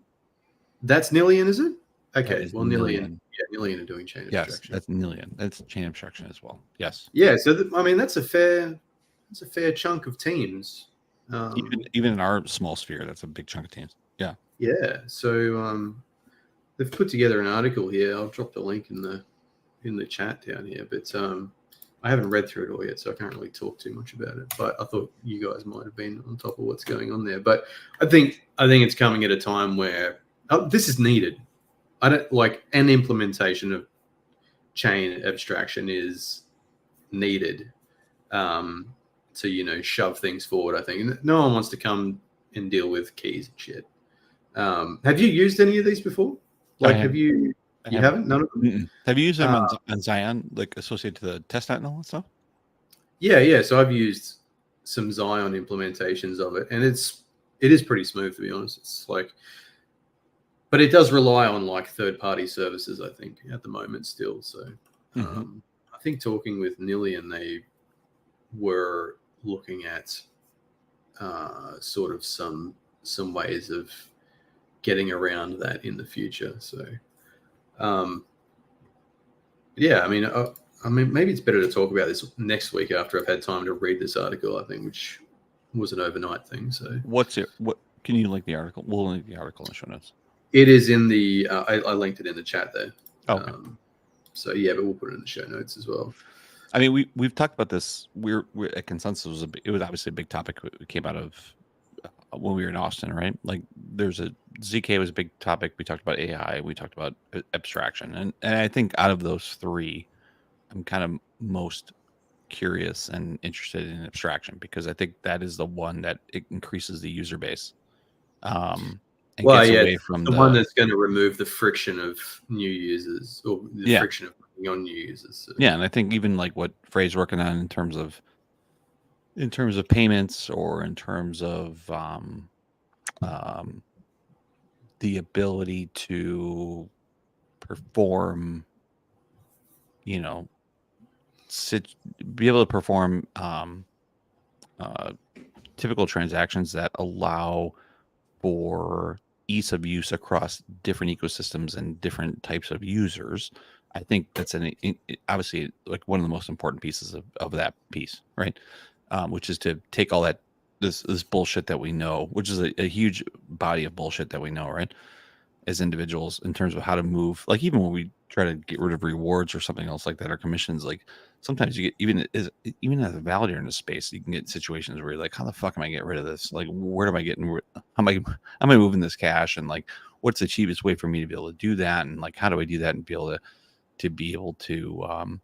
That's Nillian, is it? That Okay. is Well, Nillian. Nillion. Yeah, Nillian are doing chain Yes, abstraction. that's Nillion. That's chain abstraction as well. Yes. Yeah. So I mean, that's a fair chunk of teams. Even in our small sphere, that's a big chunk of teams. Yeah. Yeah. So they've put together an article here. I'll drop the link in the chat down here. But I haven't read through it all yet, so I can't really talk too much about it. But I thought you guys might have been on top of what's going on there. But I think it's coming at a time where this is needed. I don't like an implementation of chain abstraction is needed to shove things forward. I think no one wants to come and deal with keys and shit. Have you used any of these before? Like, have you? You haven't? None of them? Mm-mm. Have you used them on Zion, like associated to the testnet and all that stuff? Yeah. So I've used some Zion implementations of it, and it is pretty smooth, to be honest. It's like, but it does rely on like third-party services, I think, at the moment still. So I think talking with Nillian, they were looking at sort of some ways of getting around that in the future. So yeah, I mean, maybe it's better to talk about this next week after I've had time to read this article, I think, which was an overnight thing. So what can you link the article? We'll link the article in the show notes. it is in the I linked it in the chat there. Okay. So yeah, but we'll put it in the show notes as well. I mean, we've talked about this. We're at Consensus it was obviously a big topic. It came out of when we were in Austin, right? Like ZK was a big topic. We talked about AI. We talked about abstraction, and I think out of those three, I'm kind of most curious and interested in abstraction because I think that is the one that it increases the user base. And gets away from the one that's going to remove the friction of new users or the friction of bringing on new users. So. Yeah, and I think even like what Frey's working on in terms of payments or in terms of the ability to perform, be able to perform typical transactions that allow for ease of use across different ecosystems and different types of users. I think that's obviously like one of the most important pieces of that piece, right? Which is to take all that this bullshit that we know, which is a huge body of bullshit that we know, right? As individuals, in terms of how to move, like even when we try to get rid of rewards or something else like that, or commissions, like sometimes you get even as a validator in a space, you can get situations where you're like, how the fuck am I getting rid of this? Like, where am I getting? How am I moving this cash? And like, what's the cheapest way for me to be able to do that? And like, how do I do that and be able to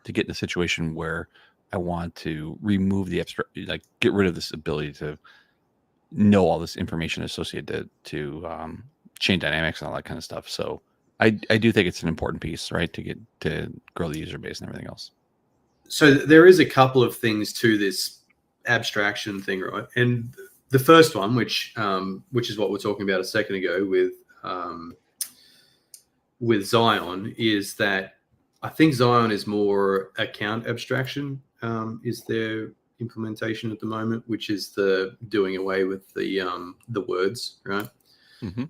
get in a situation where I want to remove the like get rid of this ability to know all this information associated to chain dynamics and all that kind of stuff. So I do think it's an important piece, right, to grow the user base and everything else. So there is a couple of things to this abstraction thing, right? And the first one, which is what we're talking about a second ago with Zion, is that I think Zion is more account abstraction is their implementation at the moment, which is the doing away with the words, right? Mm-hmm.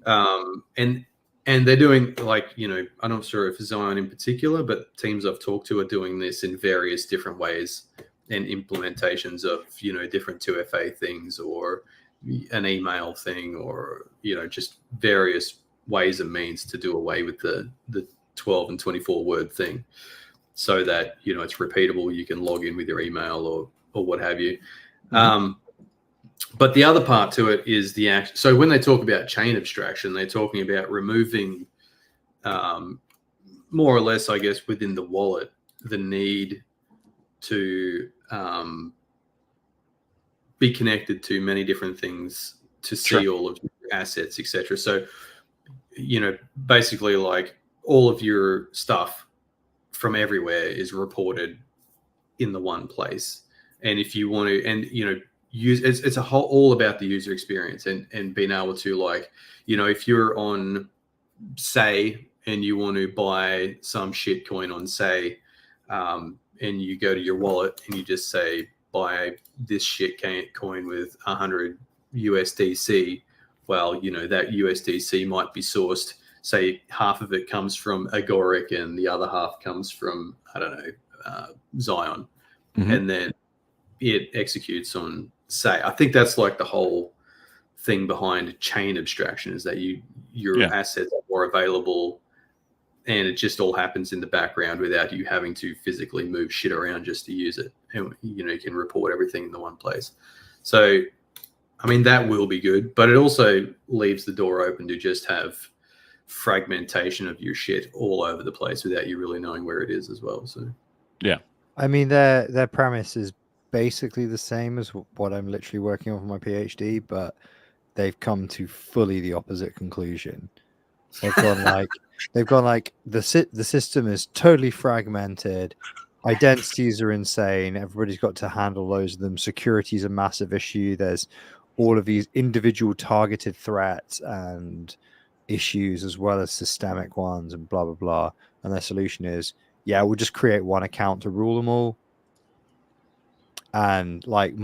And And they're doing, like, I'm not sure if Zion in particular, but teams I've talked to are doing this in various different ways and implementations of, different 2FA things or an email thing or, just various ways and means to do away with the 12 and 24 word thing so that, it's repeatable. You can log in with your email or what have you. Mhm. But the other part to it is the act. So when they talk about chain abstraction, they're talking about removing, more or less, I guess, within the wallet, the need to be connected to many different things to see all of your assets, etc. So, basically, like, all of your stuff from everywhere is reported in the one place. And if you want to, and use it's a whole all about the user experience and being able to, like, if you're on Say and you want to buy some shit coin on Say, and you go to your wallet and you just say buy this shit coin with 100 USDC. Well, that USDC might be sourced. Say half of it comes from Agoric and the other half comes from, I don't know, Zion, and then it executes on Say. I think that's like the whole thing behind chain abstraction, is that your assets are more available and it just all happens in the background without you having to physically move shit around just to use it. And you can report everything in the one place. So I mean, that will be good, but it also leaves the door open to just have fragmentation of your shit all over the place without you really knowing where it is as well. So yeah, I mean, their premise is basically the same as what I'm literally working on for my PhD, but they've come to fully the opposite conclusion. They've gone like the system is totally fragmented. Identities are insane. Everybody's got to handle loads of them. Security is a massive issue. There's all of these individual targeted threats and issues as well as systemic ones and blah blah blah. And their solution is, yeah, we'll just create one account to rule them all. And like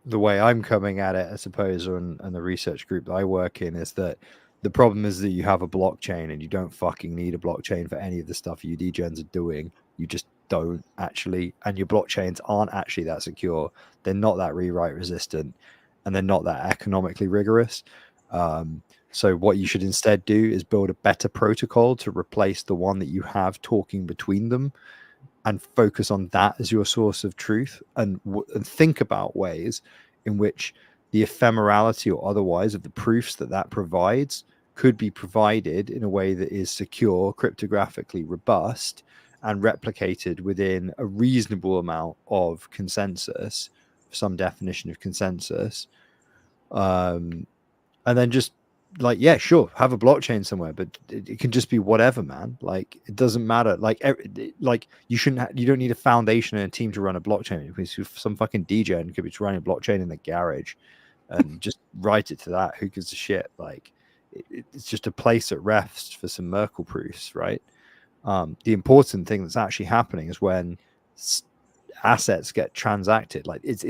the way I'm coming at it, I suppose, and the research group that I work in, is that the problem is that you have a blockchain and you don't fucking need a blockchain for any of the stuff you degens are doing. You just don't actually, and your blockchains aren't actually that secure. They're not that rewrite resistant, and they're not that economically rigorous. So what you should instead do is build a better protocol to replace the one that you have talking between them, and focus on that as your source of truth, and think about ways in which the ephemerality or otherwise of the proofs that provides could be provided in a way that is secure, cryptographically robust, and replicated within a reasonable amount of consensus, some definition of consensus. And then just like, yeah, sure, have a blockchain somewhere, but it can just be whatever, man. Like, it doesn't matter. Like you shouldn't you don't need a foundation and a team to run a blockchain, because some fucking DJ could be running a blockchain in the garage and just write it to that. Who gives a shit? Like, it's just a place at rest for some Merkle proofs, right? The important thing that's actually happening is when assets get transacted. Like, it's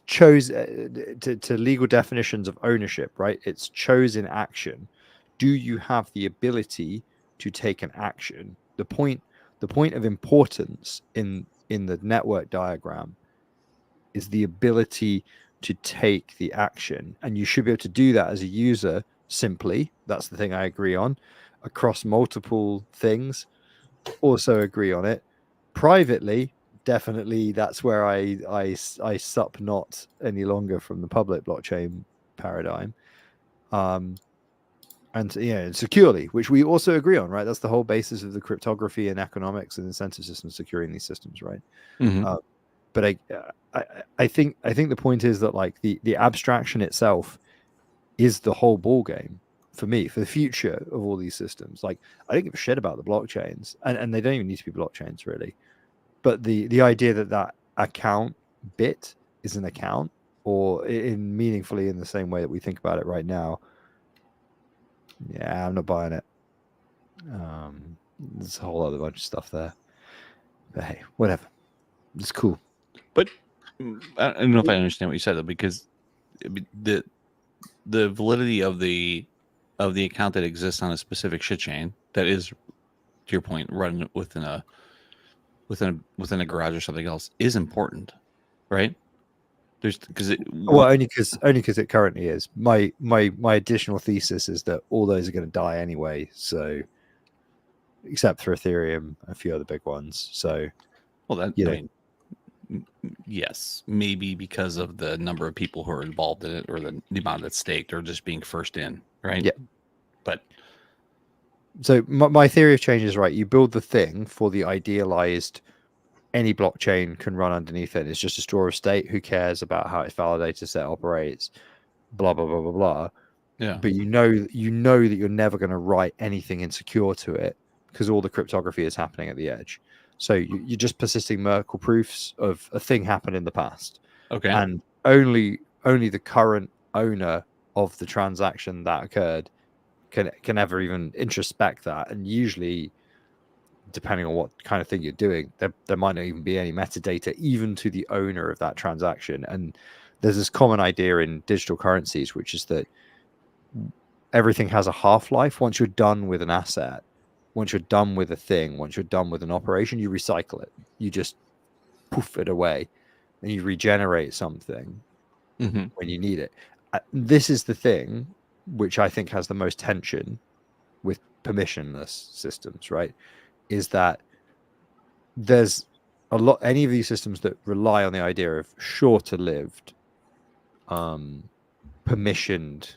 chose to legal definitions of ownership, right? It's chosen action. Do you have the ability to take an action? The point of importance in the network diagram is the ability to take the action, and you should be able to do that as a user simply. That's the thing I agree on. Across multiple things, also agree on it. Privately, definitely, that's where I sup not any longer from the public blockchain paradigm. And securely, which we also agree on, right? That's the whole basis of the cryptography and economics and incentive systems securing these systems, right? But I think the point is that, like, the abstraction itself is the whole ball game for me, for the future of all these systems. Like, I don't give a shit about the blockchains, and they don't even need to be blockchains, really. But the idea that account bit is an account, or in meaningfully in the same way that we think about it right now, yeah, I'm not buying it. There's a whole other bunch of stuff there. But hey, whatever. It's cool. But I don't know if I understand what you said, though, because the validity of the of the account that exists on a specific shit chain that is, to your point, run within a garage or something else is important, right? There's because only because it currently is. My additional thesis is that all those are going to die anyway. So, except for Ethereum, a few other big ones. So, I mean, yes, maybe because of the number of people who are involved in it, or the amount that's staked, or just being first in, right? Yeah. But so my theory of change is right. You build the thing for the idealized. Any blockchain can run underneath it. It's just a store of state. Who cares about how its validator set operates? Blah blah blah blah blah. yeah, But you know that you're never going to write anything insecure to it because all the cryptography is happening at the edge. So you're just persisting Merkle proofs of a thing happened in the past. okay, And only the current owner of the transaction that occurred can ever even introspect that. And usually, depending on what kind of thing you're doing, there might not even be any metadata even to the owner of that transaction. And there's this common idea in digital currencies, which is that everything has a half-life. Once you're done with an asset, once you're done with a thing, once you're done with an operation, you recycle it. You just poof it away and you regenerate something when you need it. This is the thing which I think has the most tension with permissionless systems, right? Is that there's any of these systems that rely on the idea of shorter lived, permissioned,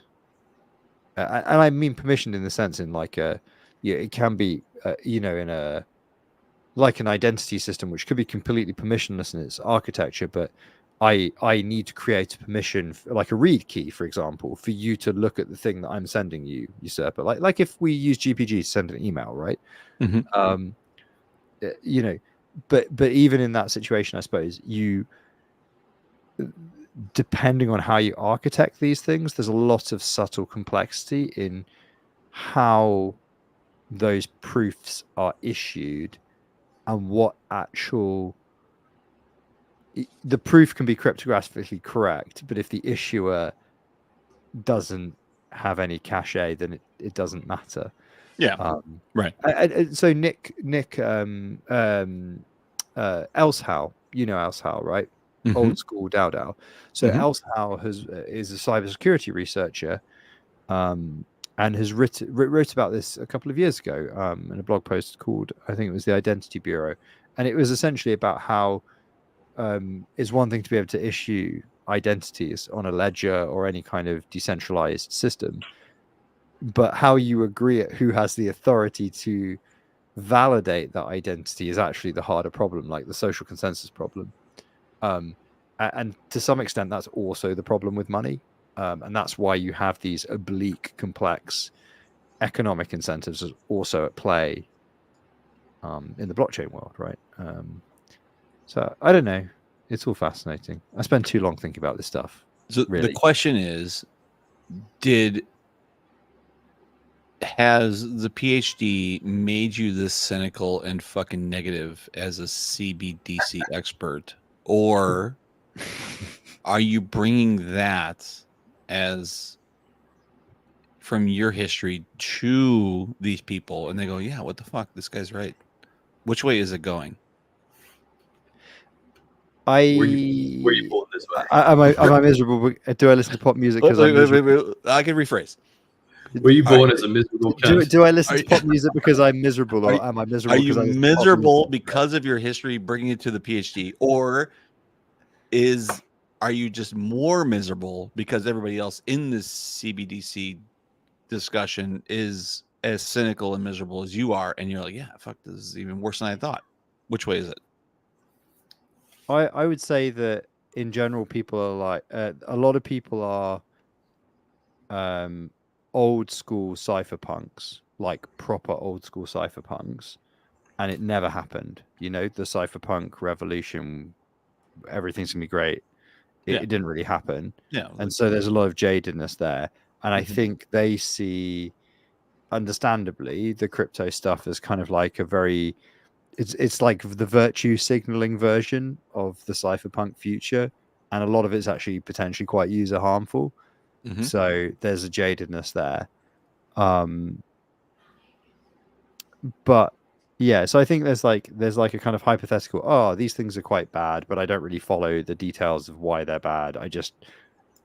and I mean permissioned in the sense in like it can be, in a like an identity system, which could be completely permissionless in its architecture, but I need to create a permission, like a read key, for example, for you to look at the thing that I'm sending you, usurper. Like if we use GPG to send an email, right? But even in that situation, I suppose depending on how you architect these things, there's a lot of subtle complexity in how those proofs are issued and what the proof can be cryptographically correct, but if the issuer doesn't have any cachet, then it doesn't matter. Yeah, right. So Nick Elshow, Elshow, right? Old school DAO. So Elshow is a cybersecurity researcher, and has wrote about this a couple of years ago in a blog post called, I think it was The Identity Bureau, and it was essentially about how it's one thing to be able to issue identities on a ledger or any kind of decentralized system, but how you agree at who has the authority to validate that identity is actually the harder problem, like the social consensus problem. And to some extent, that's also the problem with money. And that's why you have these oblique, complex economic incentives also at play in the blockchain world, right? So I don't know. It's all fascinating. I spend too long thinking about this stuff. So really. The question is, has the PhD made you this cynical and fucking negative as a CBDC expert, or are you bringing that as from your history to these people and they go, yeah, what the fuck, this guy's right? Which way is it going? Were you born this way? Am I miserable? Do I listen to pop music because I'm miserable? I can rephrase. Were you born as a miserable cunt? Do I listen to pop music because I'm miserable, or am I miserable? Are you miserable because of your history bringing it to the PhD, or are you just more miserable because everybody else in this CBDC discussion is as cynical and miserable as you are, and you're like, yeah, fuck, this is even worse than I thought? Which way is it? I would say that in general, people are like a lot of people are old school cypherpunks, like proper old school cypherpunks, and it never happened. The cypherpunk revolution, everything's gonna be great. It didn't really happen. Yeah, and so there's a lot of jadedness there, and I think they see, understandably, the crypto stuff as kind of like a very it's like the virtue signaling version of the cypherpunk future, and a lot of it's actually potentially quite user harmful. So there's a jadedness there. But yeah, so I think there's like a kind of hypothetical, oh, these things are quite bad, but I don't really follow the details of why they're bad. I just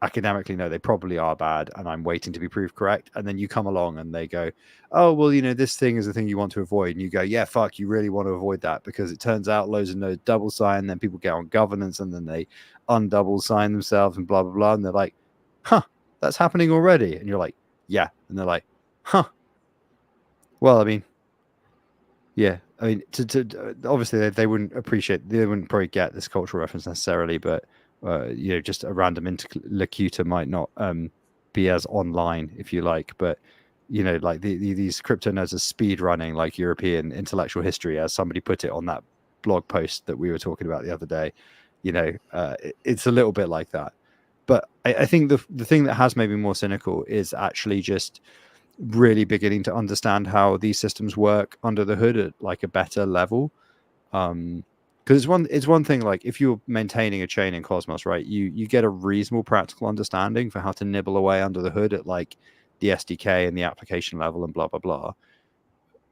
academically know they probably are bad, and I'm waiting to be proved correct. And then you come along and they go, oh, well, this thing is the thing you want to avoid. And you go, yeah, fuck, you really want to avoid that, because it turns out loads of nodes double sign, then people get on governance and then they undouble sign themselves and blah, blah, blah. And they're like, huh, that's happening already. And you're like, yeah. And they're like, huh. Well, I mean, yeah, I mean, obviously they wouldn't probably get this cultural reference necessarily, but just a random interlocutor might not be as online, if you like. But like these crypto nerds are speed running like European intellectual history, as somebody put it on that blog post that we were talking about the other day. It's a little bit like that. But I think the thing that has made me more cynical is actually just really beginning to understand how these systems work under the hood at like a better level. Because it's one thing, like if you're maintaining a chain in Cosmos, right, you get a reasonable practical understanding for how to nibble away under the hood at like the SDK and the application level and blah blah blah.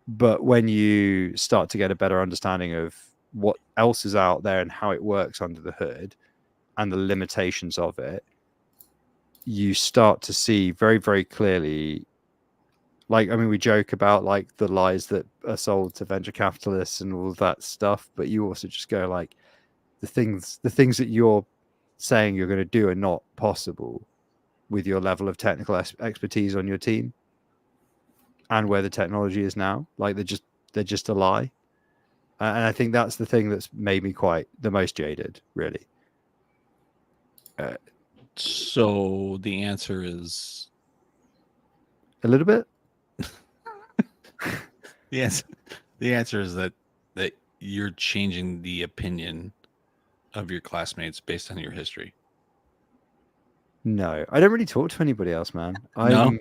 But when you start to get a better understanding of what else is out there and how it works under the hood and the limitations of it, you start to see very, very clearly. Like, I mean, we joke about like the lies that are sold to venture capitalists and all of that stuff, but you also just go like, the things that you're saying you're going to do are not possible with your level of technical expertise on your team and where the technology is now. Like they're just a lie, and I think that's the thing that's made me quite the most jaded, really. So the answer is a little bit. The answer is that you're changing the opinion of your classmates based on your history. No, I don't really talk to anybody else, man. No,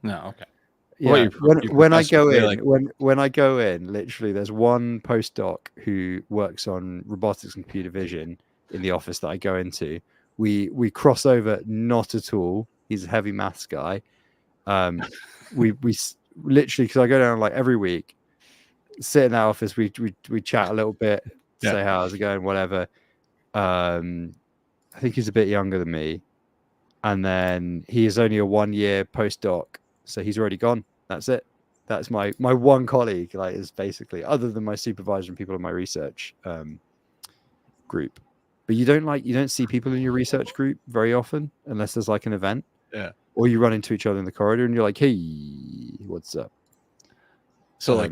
okay. Yeah, when I go in, when I go in, literally, there's one postdoc who works on robotics and computer vision in the office that I go into. We cross over not at all. He's a heavy maths guy. We literally, because I go down like every week, sit in that office, we chat a little bit, say how's it going, whatever. I think he's a bit younger than me, and then he is only a 1 year postdoc, so he's already gone. That's it. That's my one colleague, like, is basically, other than my supervisor and people in my research group. But you don't see people in your research group very often unless there's like an event. Yeah. Or you run into each other in the corridor and you're like, hey, what's up? So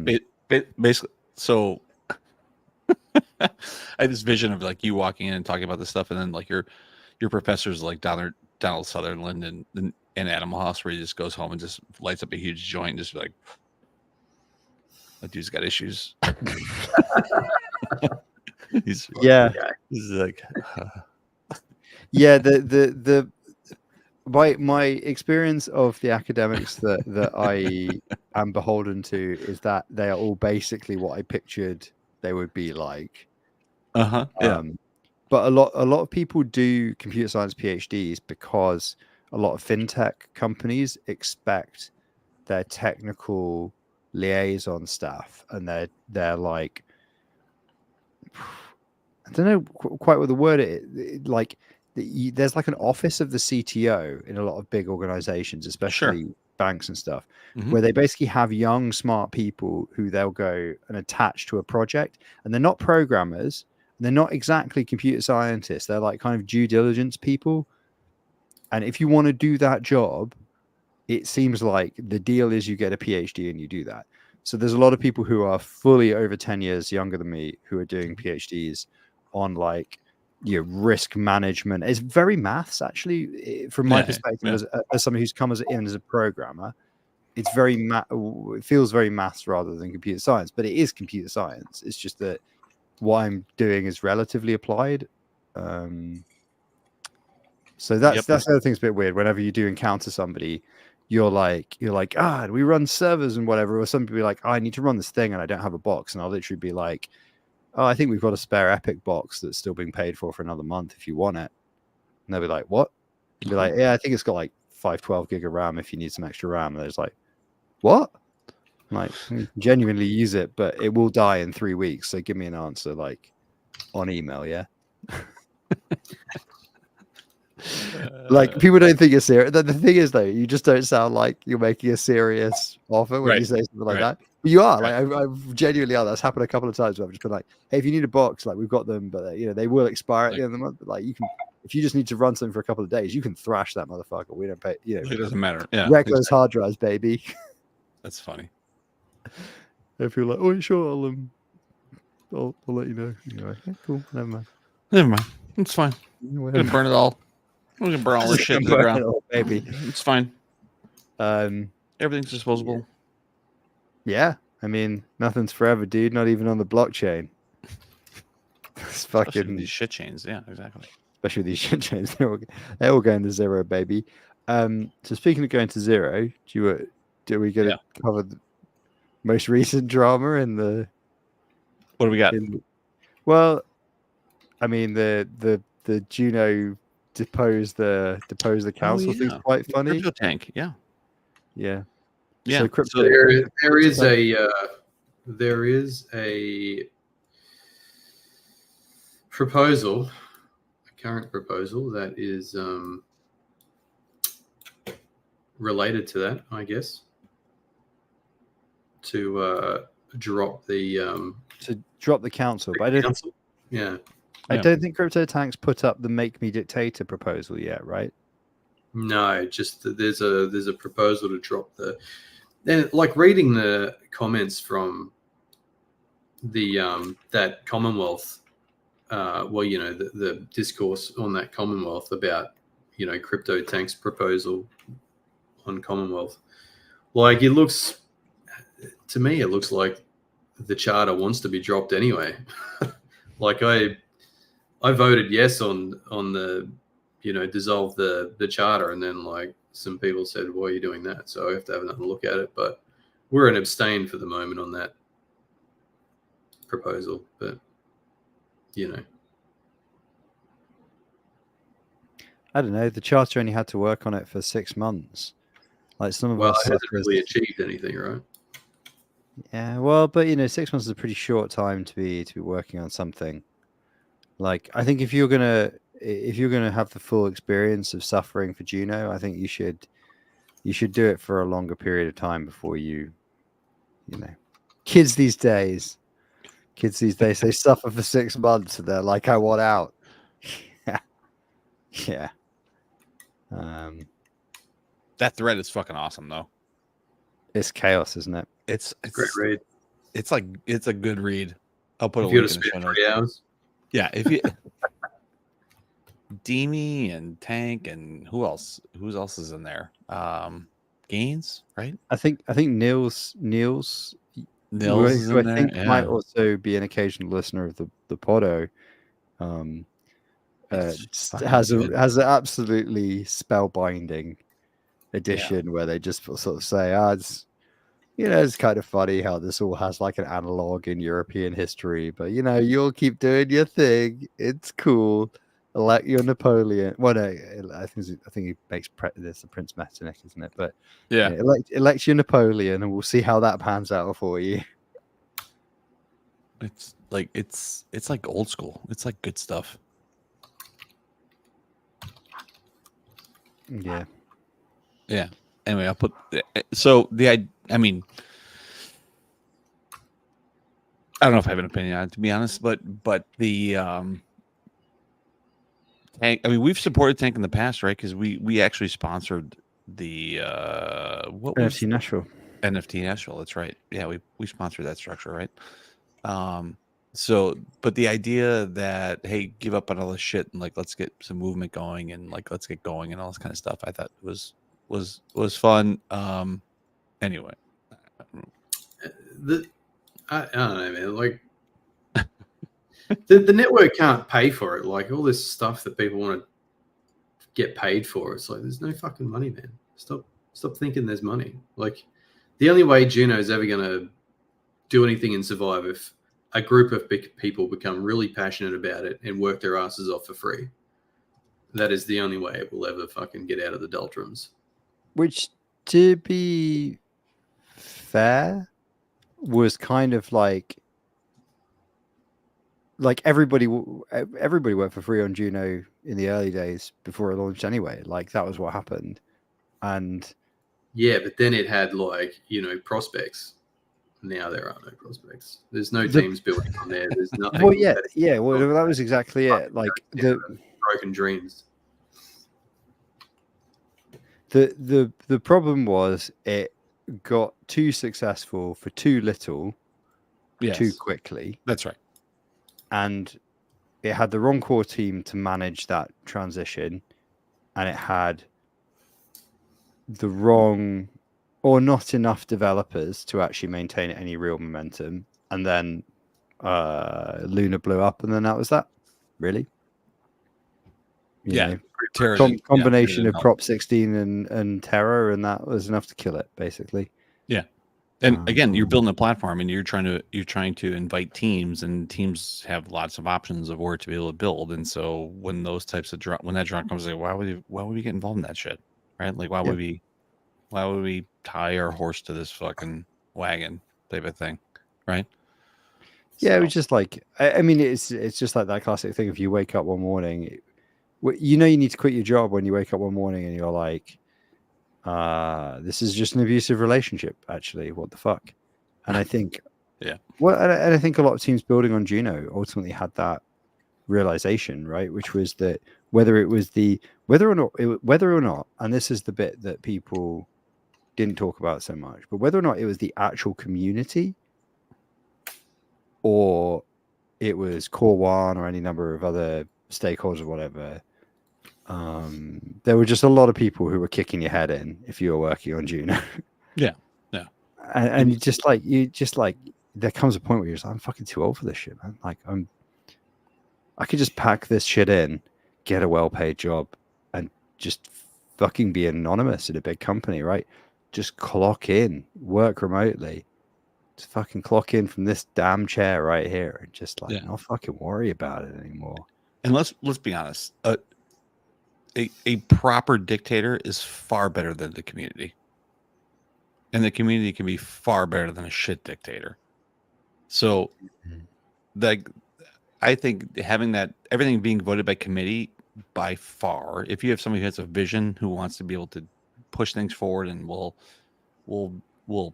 basically, so I had this vision of like you walking in and talking about this stuff, and then like your professors like Donald Sutherland and Animal House, where he just goes home and just lights up a huge joint and just be like, that dude's got issues. he's like yeah, the my experience of the academics that I am beholden to is that they are all basically what I pictured they would be like. Yeah. But a lot of people do computer science PhDs because a lot of fintech companies expect their technical liaison staff, and they're like, I don't know quite what the word is, like, there's like an office of the CTO in a lot of big organizations, especially banks and stuff, where they basically have young, smart people who they'll go and attach to a project, and they're not programmers, and they're not exactly computer scientists. They're like kind of due diligence people. And if you want to do that job, it seems like the deal is you get a PhD and you do that. So there's a lot of people who are fully over 10 years younger than me who are doing PhDs on like, risk management. It's very maths, actually, from my perspective, as somebody who's come in as a programmer. It's very it feels very maths rather than computer science, but it is computer science. It's just that what I'm doing is relatively applied. So that's the other thing's a bit weird. Whenever you do encounter somebody, you're like, we run servers and whatever, or some people be like, I need to run this thing and I don't have a box, and I'll literally be like, oh, I think we've got a spare Epic box that's still being paid for another month if you want it. And they'll be like, what? You'll be like, yeah, I think it's got like 512 gig of RAM if you need some extra RAM. And there's like, what? Like, genuinely use it, but it will die in 3 weeks. So give me an answer, like, on email, yeah? Like, people don't think you're serious. The thing is, though, you just don't sound like you're making a serious offer when you say something like that. But you are. Like, I genuinely are. That's happened a couple of times where I've just been like, hey, if you need a box, like, we've got them, but, they will expire at the end of the month. But, like, you can, if you just need to run something for a couple of days, you can thrash that motherfucker. We don't pay, It doesn't matter. Yeah. wreck those hard drives, baby. That's funny. If you're like, oh, sure, I'll let you know. Anyway, yeah, cool. Never mind. It's fine. We're gonna burn it all. We're gonna burn all this shit to the ground, baby. It's fine. Everything's disposable. Yeah, I mean, nothing's forever, dude. Not even on the blockchain. It's fucking these shit chains. Yeah, exactly. Especially these shit chains. They're all going to zero, baby. So speaking of going to zero, do we get to cover the most recent drama in the? What do we got? Well, I mean the Juno depose the council thing's quite funny. Crypto tank, yeah. So crypto, there is a proposal, a current proposal that is related to that, I guess, to drop the council. But I don't. Yeah. I don't think Crypto Tanks put up the "Make Me Dictator" proposal yet, right? No, just there's a proposal to drop the. And like reading the comments from the that Commonwealth, the discourse on that Commonwealth about Crypto Tanks proposal on Commonwealth, like it looks like the charter wants to be dropped anyway. Like I voted yes on the dissolve the charter, and then like some people said, why are you doing that? So I have to have another look at it, but we're an abstain for the moment on that proposal. But I don't know, the charter only had to work on it for 6 months. Like some of us it hasn't really achieved anything, right? Yeah, well, but 6 months is a pretty short time to be working on something. Like, I think if you're gonna have the full experience of suffering for Juno, I think you should do it for a longer period of time before kids these days they suffer for 6 months and they're like, I want out. Yeah. That thread is fucking awesome though. It's chaos, isn't it? It's a great read. It's a good read. I'll put a link in the show notes. 3 hours. Yeah, if you Deemy and Tank and who else is in there? Gaines, right? I think Nils is in there. I think might also be an occasional listener of the Podo. Has an absolutely spellbinding edition where they just sort of say, it's kind of funny how this all has like an analog in European history, but you'll keep doing your thing. It's cool. Elect your Napoleon. Well, no, I think he makes this the Prince Metternich, isn't it? But elect your Napoleon, and we'll see how that pans out for you. It's like old school. It's like good stuff. Yeah. Anyway, I'll put I mean, I don't know if I have an opinion on it, to be honest, but the Tank. I mean, we've supported Tank in the past, right? Because we actually sponsored the NFT Nashville. NFT Nashville. That's right. Yeah, we sponsored that structure, right? So, but the idea that hey, give up on all this shit and like let's get some movement going and like let's get going and all this kind of stuff, I thought was fun. Anyway, I don't know, man. Like the network can't pay for it. Like all this stuff that people want to get paid for, it's like there's no fucking money, man. Stop thinking there's money. Like the only way Juno's ever gonna do anything and survive if a group of big people become really passionate about it and work their asses off for free. That is the only way it will ever fucking get out of the doldrums. Which, to be fair was kind of like everybody went for free on Juno in the early days before it launched anyway. Like that was what happened. And yeah, but then it had like, prospects. Now there are no prospects. There's no The- teams building on there. There's nothing. well, yeah. Well, that was exactly it. fucking Like goes down to broken dreams. the problem was it got too successful for too little, Yes, too quickly, that's right. and it had the wrong core team to manage that transition, and it had the wrong or not enough developers to actually maintain any real momentum. And then Luna blew up, and then that was that. Really, you Yeah, know, Terra combination of help. Prop 16 and Terra, and that was enough to kill it, basically. Yeah. And again, you're building a platform, and you're trying to invite teams, and teams have lots of options of where to be able to build. And so when those types of when that drop comes, like, why would we get involved in that shit, right? Like, why would we tie our horse to this fucking wagon type of thing, right? Yeah, it was just like I mean, it's just like that classic thing. If you wake up one morning, you need to quit your job when you wake up one morning and you're like, this is just an abusive relationship. Actually, what the fuck? And I think, yeah. Well, and I think a lot of teams building on Juno ultimately had that realization, right? Which was that whether or not, and this is the bit that people didn't talk about so much, but whether or not it was the actual community or it was Core One or any number of other stakeholders or whatever, there were just a lot of people who were kicking your head in if you were working on Juno. Yeah. And you just like there comes a point where you're just like, I'm fucking too old for this shit, man. Like I could just pack this shit in, get a well-paid job, and just fucking be anonymous at a big company, right? Just clock in, work remotely, just fucking clock in from this damn chair right here, and just like not fucking worry about it anymore. And let's be honest, a proper dictator is far better than the community, and the community can be far better than a shit dictator. So, like, I think having that everything being voted by committee by far, if you have somebody who has a vision who wants to be able to push things forward and will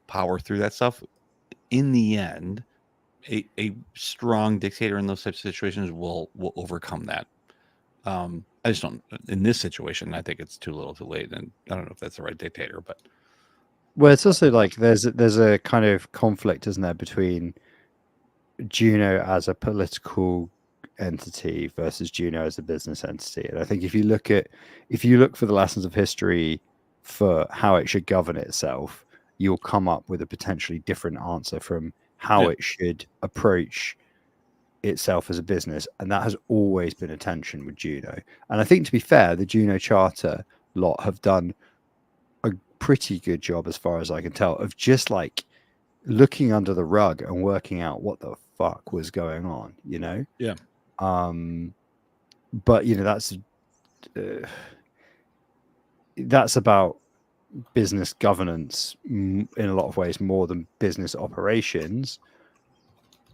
power through that stuff, in the end, a strong dictator in those types of situations will overcome that. I just don't in this situation. I think it's too little, too late, and I don't know if that's the right dictator. But well, it's also like there's a kind of conflict, isn't there, between Juno as a political entity versus Juno as a business entity. And I think if you look for the lessons of history for how it should govern itself, you'll come up with a potentially different answer from how it should approach itself as a business. And that has always been a tension with Juno. And I think, to be fair, the Juno Charter lot have done a pretty good job, as far as I can tell, of just like looking under the rug and working out what the fuck was going on, Yeah. But that's about business governance in a lot of ways more than business operations.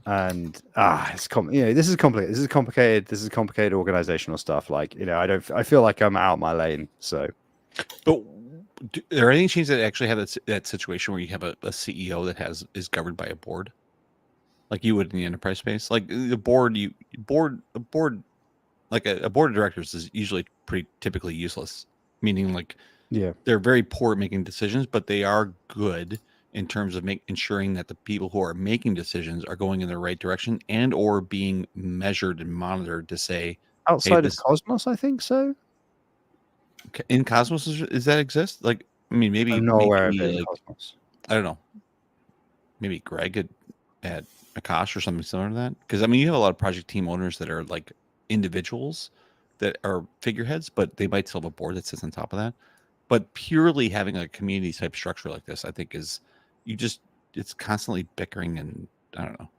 And it's this is complicated. This is complicated organizational stuff. Like, I feel like I'm out my lane. So, but are there any teams that actually have that situation where you have a CEO that is governed by a board, like you would in the enterprise space? Like the board, like a board of directors is usually pretty typically useless, meaning like they're very poor at making decisions, but they are good in terms of ensuring that the people who are making decisions are going in the right direction and or being measured and monitored to say outside of Cosmos, I think so. In Cosmos, does that exist? Like, I mean, maybe I'm not aware of it in Cosmos. I don't know. Maybe Greg at Akash or something similar to that. Because I mean, you have a lot of project team owners that are like individuals that are figureheads, but they might still have a board that sits on top of that. But purely having a community type structure like this, I think it's constantly bickering, and I don't know.